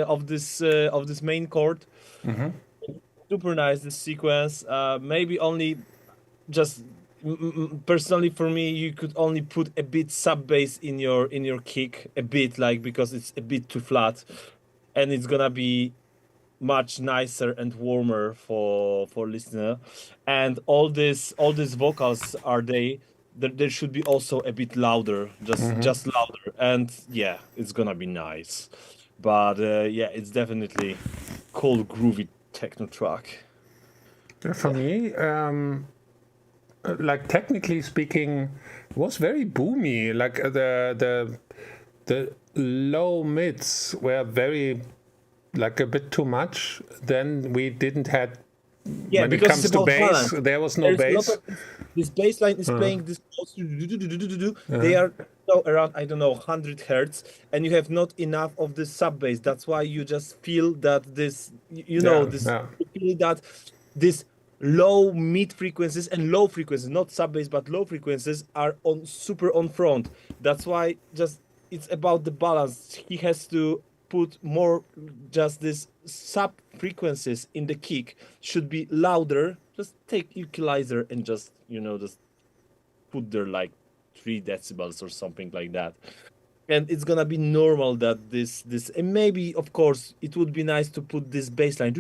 Speaker 3: of this main chord. Super nice, this sequence. Maybe only just personally for me, you could only put a bit sub bass in your kick, a bit, like, because it's a bit too flat, and it's gonna be much nicer and warmer for listener. And all these vocals are there should be also a bit louder, just louder, and yeah, it's gonna be nice. But yeah, it's definitely cool groovy techno track.
Speaker 2: For me, like technically speaking, it was very boomy. Like the low mids were very, like, a bit too much. Then we didn't had.
Speaker 3: Yeah,
Speaker 2: when it
Speaker 3: because
Speaker 2: comes
Speaker 3: it's
Speaker 2: to
Speaker 3: about
Speaker 2: bass,
Speaker 3: balance.
Speaker 2: there was no bass.
Speaker 3: This bass line is playing this. They are around, I don't know, 100 hertz, and you have not enough of the sub bass. That's why you just feel that this, you feel that this low mid frequencies and low frequencies, not sub bass but low frequencies, are super on front. That's why just it's about the balance. He has to put more, just this sub frequencies in the kick should be louder. Just take equalizer and just put there like 3 decibels or something like that, and it's gonna be normal that this and maybe of course it would be nice to put this bass line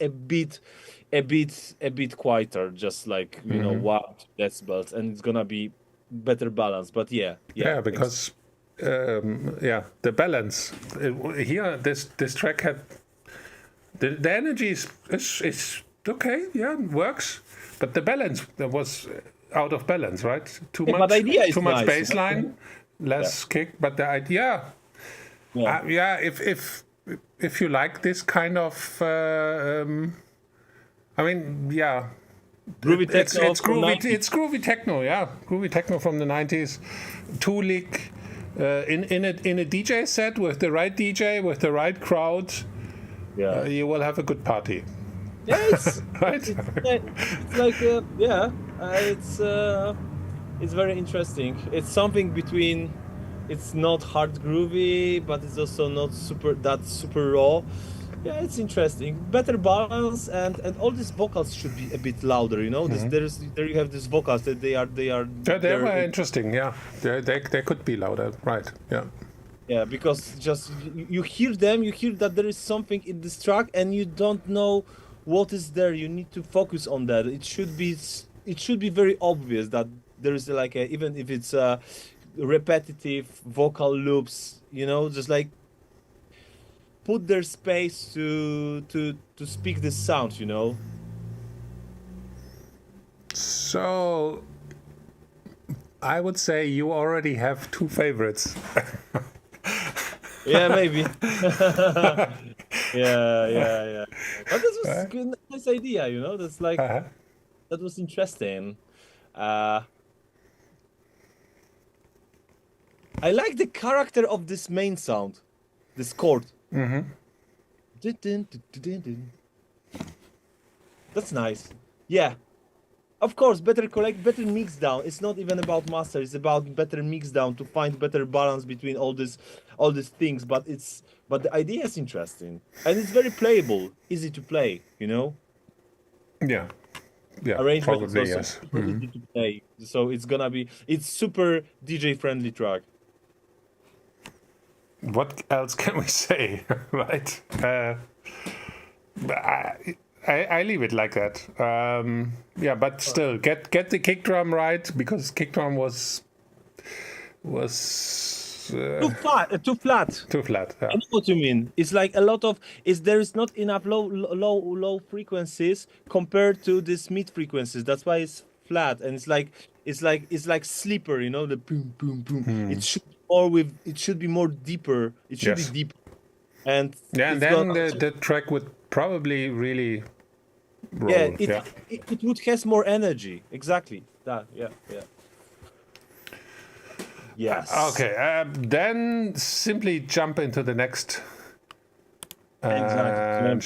Speaker 3: a bit quieter, just like 1 decibels, and it's gonna be better balance. But yeah,
Speaker 2: because the balance here, this track had the energy is okay, works, but the balance was out of balance, right? Too much
Speaker 3: nice,
Speaker 2: bass line, less kick. But the idea, if you like this kind of, I mean,
Speaker 3: groovy techno,
Speaker 2: it's groovy techno, groovy techno from the 90s. 2-lick in a DJ set with the right DJ with the right crowd. You will have a good party.
Speaker 3: Yeah, it's
Speaker 2: right.
Speaker 3: It's very interesting. It's something between. It's not hard groovy, but it's also not super raw. Yeah, it's interesting. Better balance, and all these vocals should be a bit louder. There you have these vocals that they
Speaker 2: were interesting. Yeah, they could be louder. Right. Yeah.
Speaker 3: Yeah, because just you hear them, you hear that there is something in this track, and you don't know what is there. You need to focus on that. It should be very obvious that there is like even if it's repetitive vocal loops, just like put their space to speak the sound,
Speaker 2: So I would say you already have 2 favorites.
Speaker 3: Yeah, maybe. yeah. But this was a nice idea, you know. That's like that was interesting. I like the character of this main sound, this chord. That's nice. Yeah. Of course, better mix down. It's not even about master. It's about better mix down to find better balance between all these things. But the idea is interesting and it's very playable, easy to play. You know.
Speaker 2: Yeah.
Speaker 3: Arrangement
Speaker 2: Probably
Speaker 3: is also
Speaker 2: yes.
Speaker 3: super easy to play. So it's super DJ friendly track.
Speaker 2: What else can we say, right? I leave it like that. But still, get the kick drum right, because kick drum was
Speaker 3: too flat.
Speaker 2: Too flat. Yeah.
Speaker 3: I know what you mean. It's like a lot of there is not enough low frequencies compared to this mid frequencies. That's why it's flat, and it's like sleeper. You know, the boom boom boom. It should be more deeper. It should be deeper. And
Speaker 2: then the track would probably really roll.
Speaker 3: It would have more energy. Exactly. That. Yeah. Yes.
Speaker 2: Okay. Then simply jump into the next. Shelter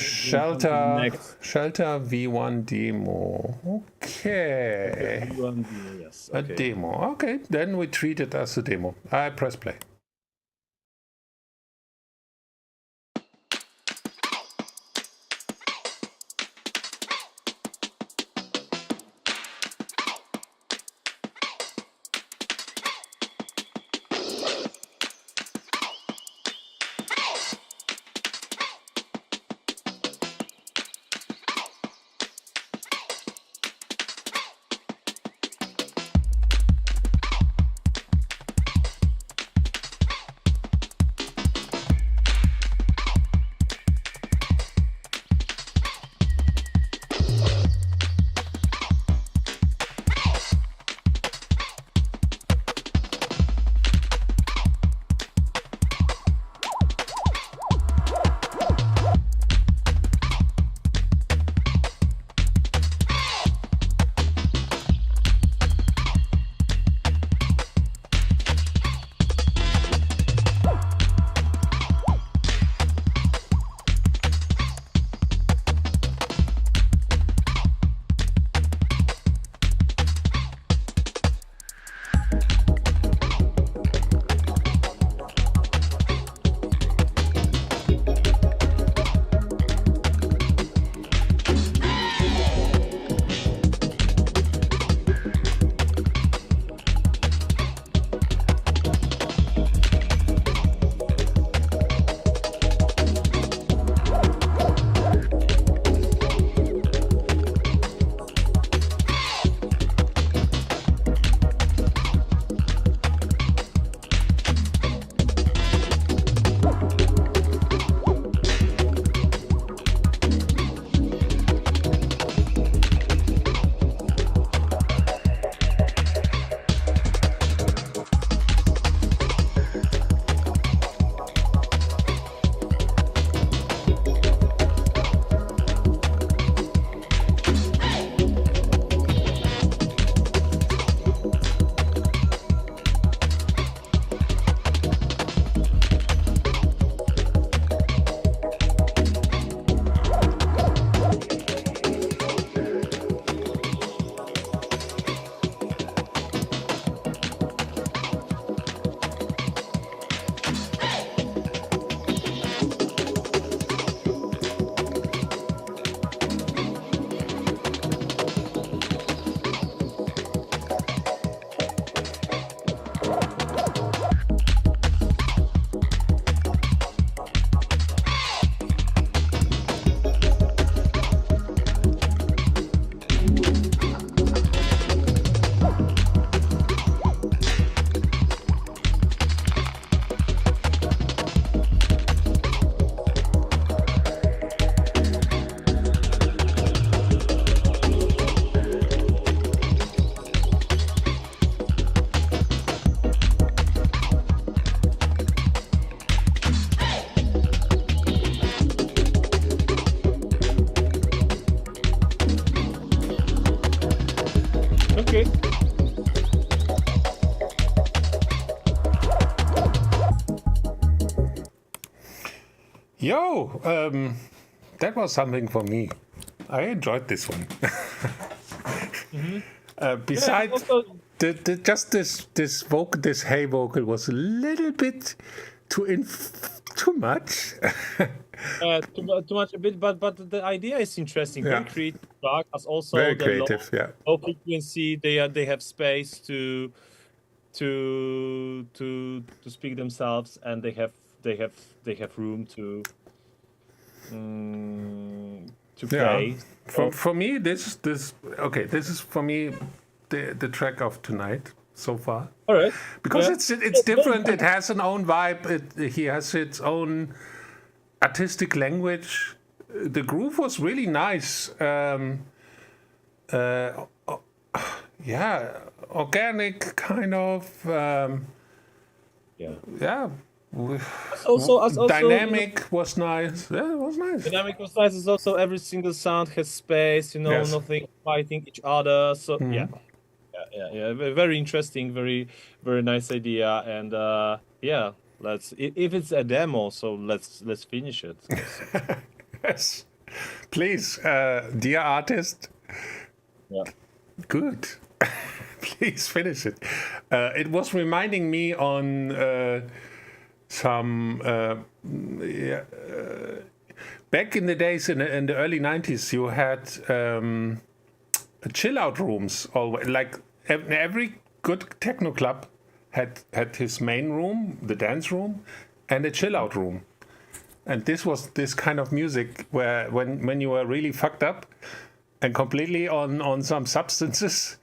Speaker 2: V1 demo. Okay.
Speaker 3: V1 demo. Yes.
Speaker 2: A demo. Okay. Then we treat it as a demo. I press play.
Speaker 3: Okay.
Speaker 2: Yo, that was something for me. I enjoyed this one. Besides, just this vocal, this hey vocal was a little bit too much.
Speaker 3: Too much a bit, but the idea is interesting. Very creative track, as also
Speaker 2: very
Speaker 3: the
Speaker 2: creative.
Speaker 3: low frequency. They have space to speak themselves, and they have room to play.
Speaker 2: For me, this is for me the track of tonight so far.
Speaker 3: All right,
Speaker 2: because it's different. It has an own vibe. He has its own artistic language. The groove was really nice. Organic kind of. Also dynamic was nice. Yeah, it was nice.
Speaker 3: Dynamic was nice. Is also every single sound has space. Nothing fighting each other. So yeah. Very interesting. Very nice idea. And let's. If it's a demo, so let's finish it.
Speaker 2: Yes, please, dear artist.
Speaker 3: Yeah.
Speaker 2: Good. Please finish it. It was reminding me on. Back in the days in the early 90s, you had chill out rooms. Always, like every good techno club had his main room, the dance room, and a chill out room. And this was this kind of music where when you were really fucked up and completely on some substances,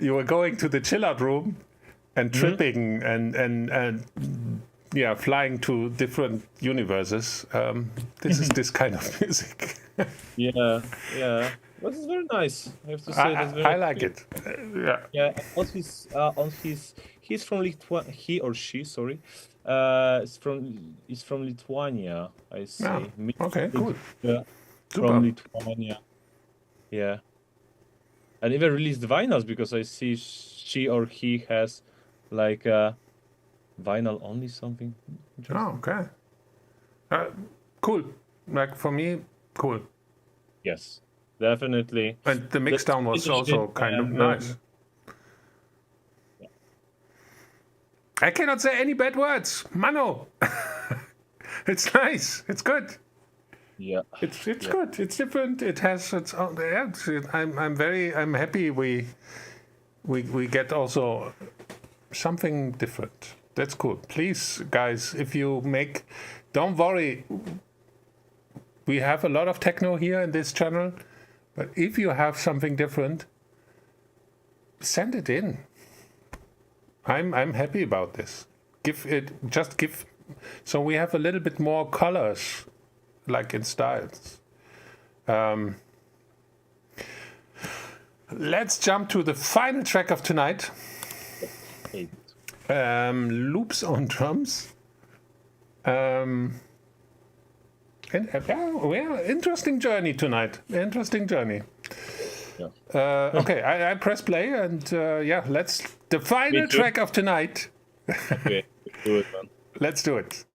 Speaker 2: you were going to the chill out room and tripping and flying to different universes. This is this kind of music.
Speaker 3: Yeah. This is very nice. I have to say,
Speaker 2: I like it.
Speaker 3: Yeah. He's from Lithuania. He or she, sorry, is from Lithuania. I see.
Speaker 2: Okay, cool.
Speaker 3: Yeah, from Lithuania. Yeah. And even released vinyls, because I see she or he has like vinyl only something.
Speaker 2: Oh, okay. Cool. Like for me, cool.
Speaker 3: Yes, definitely.
Speaker 2: And the mix down was also kind of nice.
Speaker 3: Yeah.
Speaker 2: I cannot say any bad words. Mano. It's nice. It's good.
Speaker 3: Yeah.
Speaker 2: It's good. It's different. It has its own. Yeah, I'm happy we get also something different. That's cool. Please, guys, if you make, don't worry. We have a lot of techno here in this channel, but if you have something different, send it in. I'm happy about this. Give. So we have a little bit more colors, like in styles. Let's jump to the final track of tonight. Loops on drums. Interesting journey tonight. Interesting journey.
Speaker 3: Yeah.
Speaker 2: Okay, I press play and let's the final track of tonight.
Speaker 3: Okay, do it, man.
Speaker 2: Let's do it.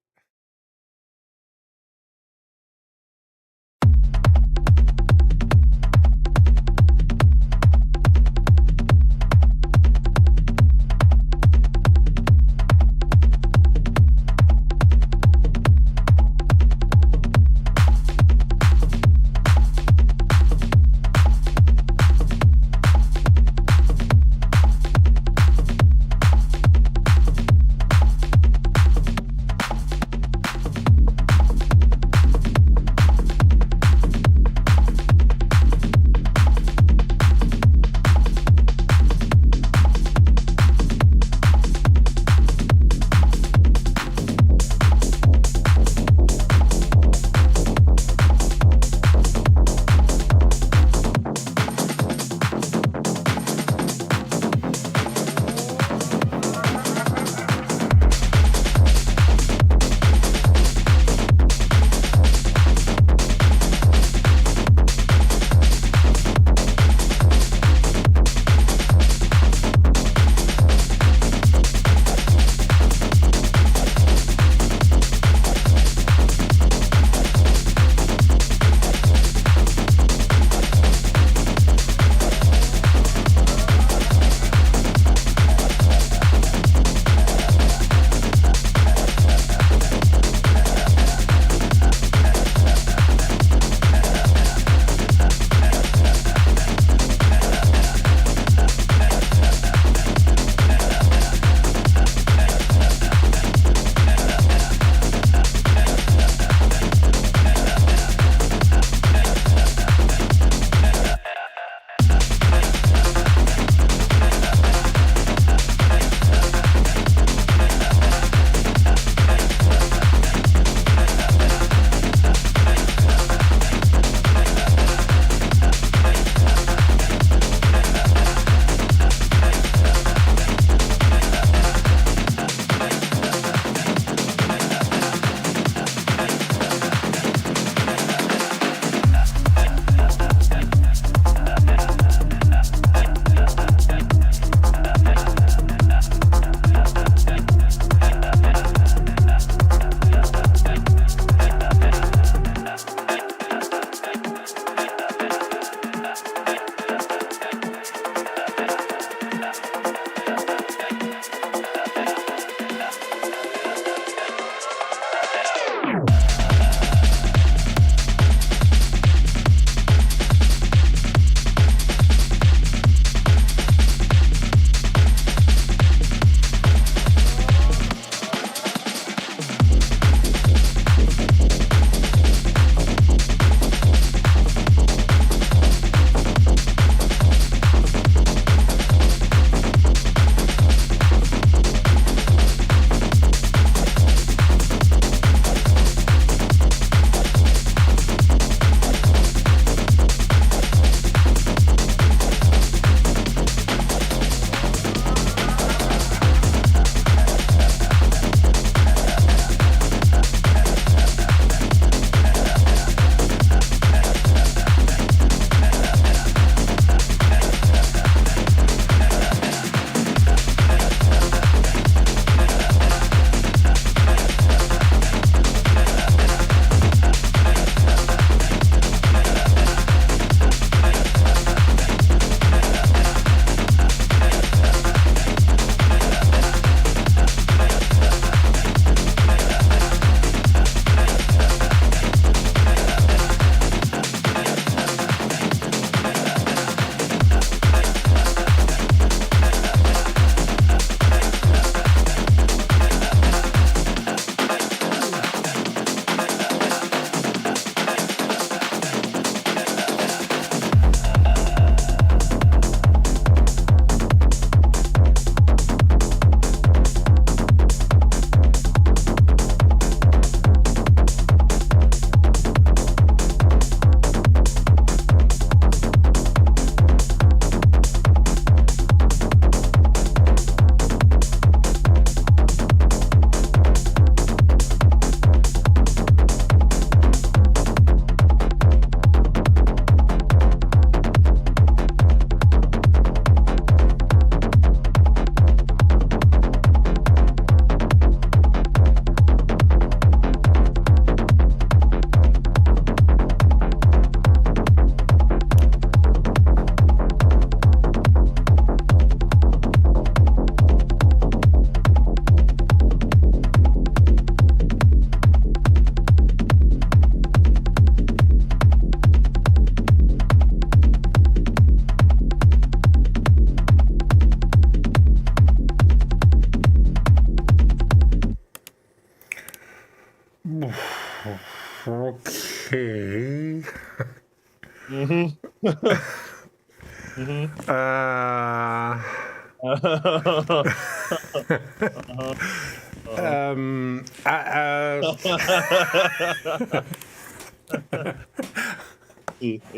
Speaker 3: I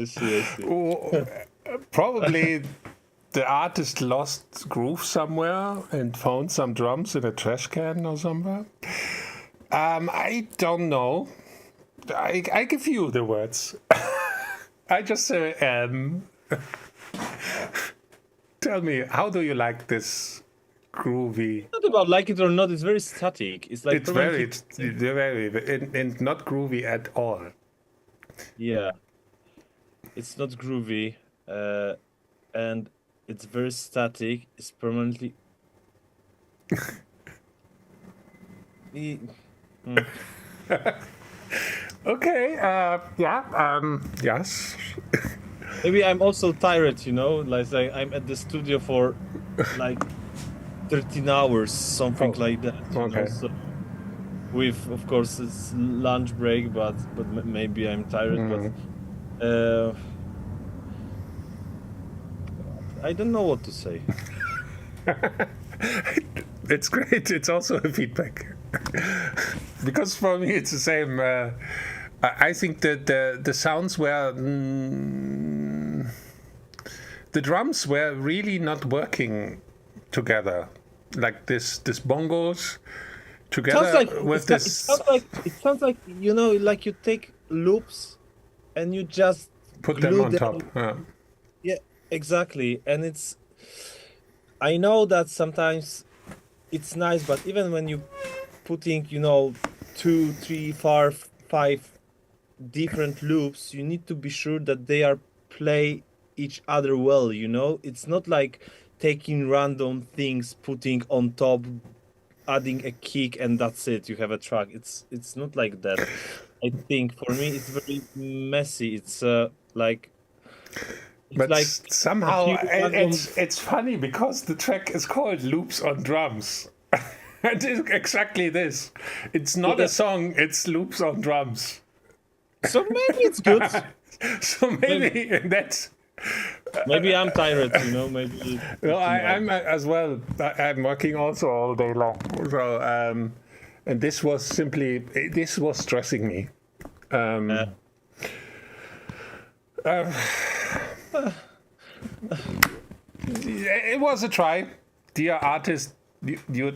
Speaker 3: see.
Speaker 2: Probably the artist lost groove somewhere and found some drums in a trash can or somewhere. I don't know. I give you the words. I just say, tell me, how do you like this groovy?
Speaker 3: Not about like it or not. It's very static. It's like
Speaker 2: it's very, and not groovy at all.
Speaker 3: Yeah, it's not groovy, and it's very static. It's permanently.
Speaker 2: Okay. Yes.
Speaker 3: Maybe I'm also tired, you know. Like I'm at the studio for like 13 hours, something like that.
Speaker 2: Okay.
Speaker 3: So with, of course, it's lunch break, but maybe I'm tired. But I don't know what to say.
Speaker 2: It's great. It's also a feedback. Because for me it's the same. I think that the sounds were the drums were really not working together, like this bongos together with this.
Speaker 3: It sounds like you know, like you take loops and you just
Speaker 2: put them on top.
Speaker 3: Yeah, exactly. And it's, I know that sometimes it's nice, but even when you putting, you know, 2, 3, 4, 5 different loops, you need to be sure that they are play each other well, you know. It's not like taking random things, putting on top, adding a kick, and that's it, you have a track. It's not like that. I think for me it's very messy. It's like
Speaker 2: but like somehow it's funny because the track is called Loops on Drums. And it's exactly this. It's not a song, it's loops on drums.
Speaker 3: So maybe it's good.
Speaker 2: So maybe that's...
Speaker 3: Maybe I'm tired, you know, maybe...
Speaker 2: No, I'm as well. I'm working also all day long. So, and this was stressing me. It was a try. Dear artist, you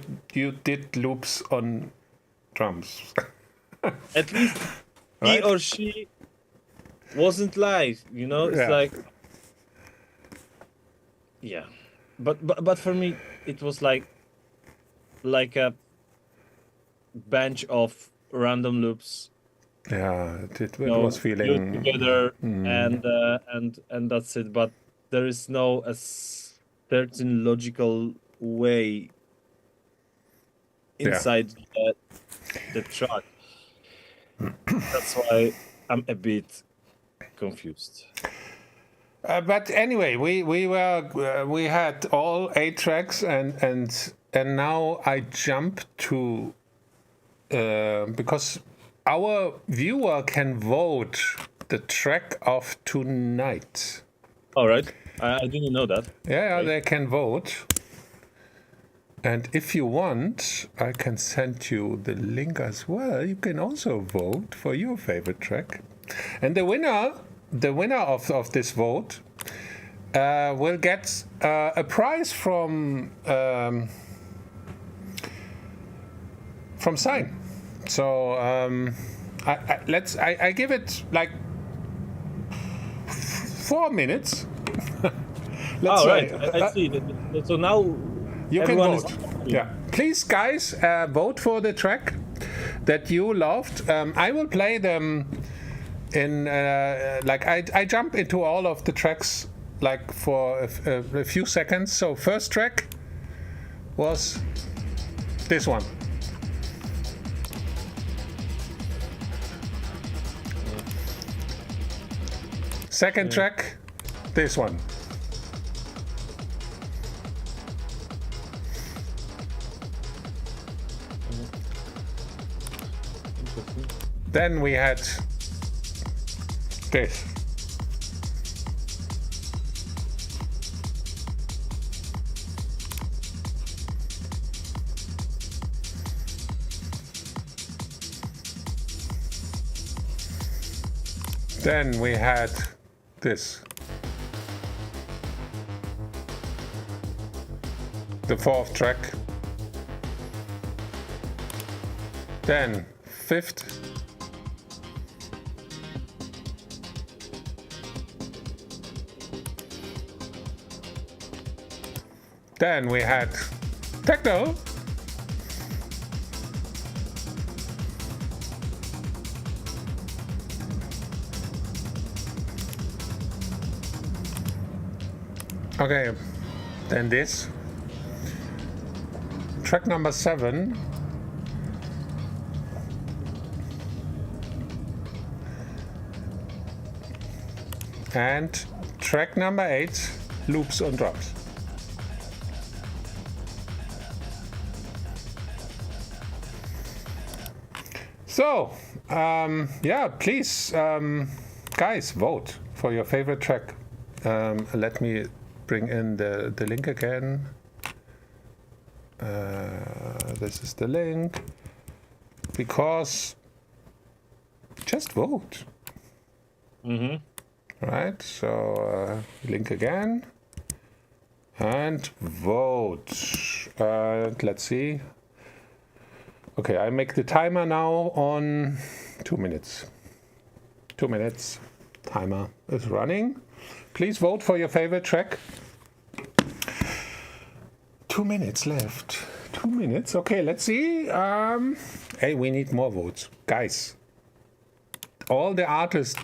Speaker 2: did loops on drums.
Speaker 3: At least he or she wasn't live, you know. It's like, yeah, but for me it was like a bunch of random loops.
Speaker 2: Yeah, it was feeling
Speaker 3: together, and that's it. But there is no a certain logical way inside the track. That's why I'm a bit confused.
Speaker 2: But anyway, we had all 8 tracks, and now I jump to because our viewer can vote the track of tonight.
Speaker 3: All right, I didn't know that.
Speaker 2: Yeah, they can vote. And if you want, I can send you the link as well. You can also vote for your favorite track. And the winner of this vote will get a prize from SINEE. So I give it like 4 minutes.
Speaker 3: All right, I see. So now
Speaker 2: you can vote. Yeah, please, guys, vote for the track that you loved. I will play them in like I jump into all of the tracks like for a few seconds. So first track was this one. Second track, this one. Then we had this. Then we had this. The 4th track. Then 5th. Then we had Techno. Okay, then this. Track number 7. And track number 8, loops und drops. So, yeah, please, guys, vote for your favorite track. Let me bring in the link again. This is the link. Because just vote.
Speaker 3: Mm-hmm.
Speaker 2: Right, so link again. And vote. And let's see. Okay, I make the timer now on 2 minutes. 2 minutes. Timer is running. Please vote for your favorite track. 2 minutes left. 2 minutes. Okay, let's see. Hey, we need more votes. Guys, all the artists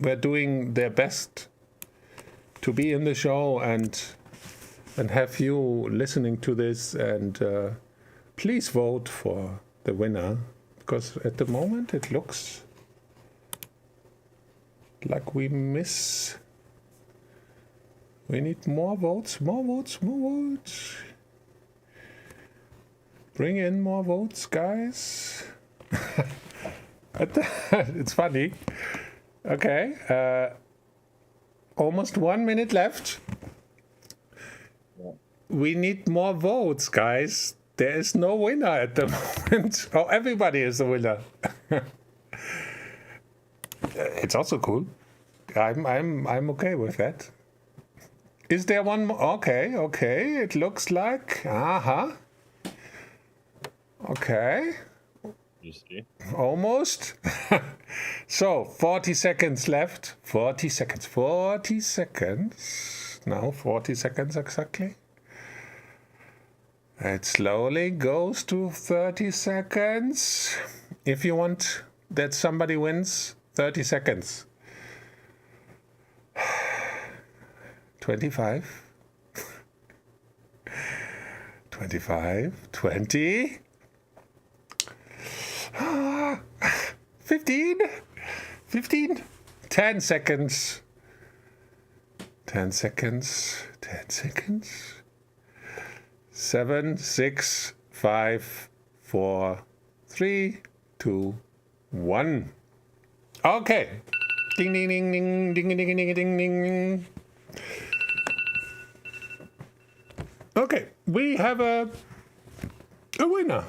Speaker 2: were doing their best to be in the show and have you listening to this, and please vote for the winner, because at the moment it looks like we need more votes, more votes, more votes. Bring in more votes, guys. It's funny. Okay, almost 1 minute left. We need more votes, guys. There is no winner at the moment. Oh, everybody is a winner. It's also cool. I'm okay with that. Is there one more? Okay. It looks like. Okay.
Speaker 3: You see?
Speaker 2: Almost. So 40 seconds left. 40 seconds. 40 seconds. Now 40 seconds exactly. It slowly goes to 30 seconds. If you want that somebody wins, 30 seconds. 25. 25. 20. 15. 15. 10 seconds. 10 seconds. 10 seconds. 7, 6, 5, 4, 3, 2, 1. Okay. Ding, ding, ding, ding, ding, ding, ding, ding, ding. Okay, we have a winner.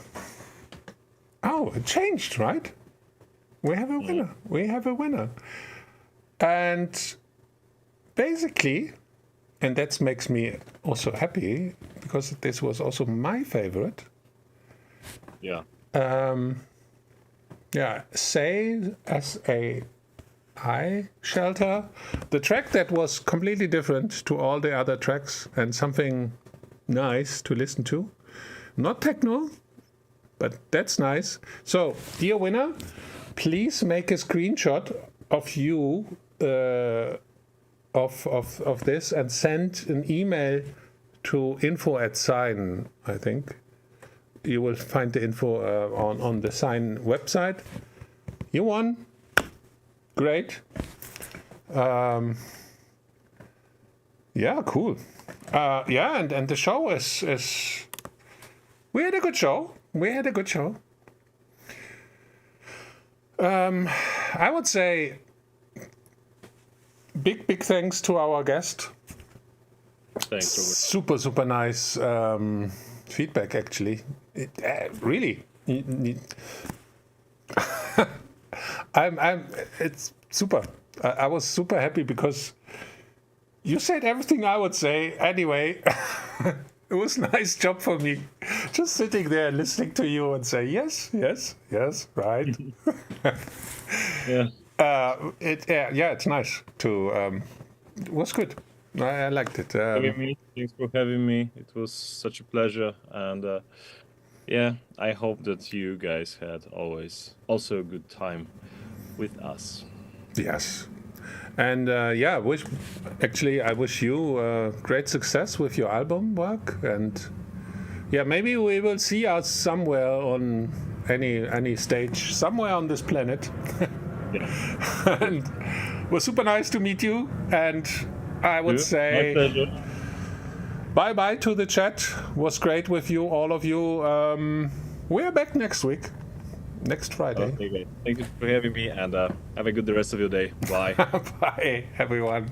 Speaker 2: Oh, it changed, right? We have a winner. We have a winner. And basically, and that makes me also happy, because this was also my favorite.
Speaker 3: Yeah.
Speaker 2: Yeah, Say, S-A-I, Shelter. The track that was completely different to all the other tracks and something nice to listen to. Not techno, but that's nice. So, dear winner, please make a screenshot of you of this and send an email to info@SINEE, I think. You will find the info on the SINEE website. You won. Great. Yeah, cool. Yeah, and the show is... We had a good show. I would say big thanks to our guest.
Speaker 3: Thanks,
Speaker 2: Robert. Super nice feedback, actually. Really. It's super. I was super happy because you said everything I would say anyway. It was a nice job for me, just sitting there listening to you and say yes, yes, yes, right.
Speaker 3: Yeah.
Speaker 2: It's nice to. It was good. I liked it.
Speaker 3: Thanks for having me. It was such a pleasure, and yeah, I hope that you guys had always also a good time with us.
Speaker 2: Yes. And I wish you great success with your album work, and maybe we will see us somewhere on any stage somewhere on this planet.
Speaker 3: Yeah.
Speaker 2: And it was super nice to meet you, and I would say
Speaker 3: my pleasure.
Speaker 2: Bye to the chat. Was great with you, all of you. We're back next week. Next Friday.
Speaker 3: Okay, great. Thank you for having me, and have a good rest of your day. Bye.
Speaker 2: Bye, everyone.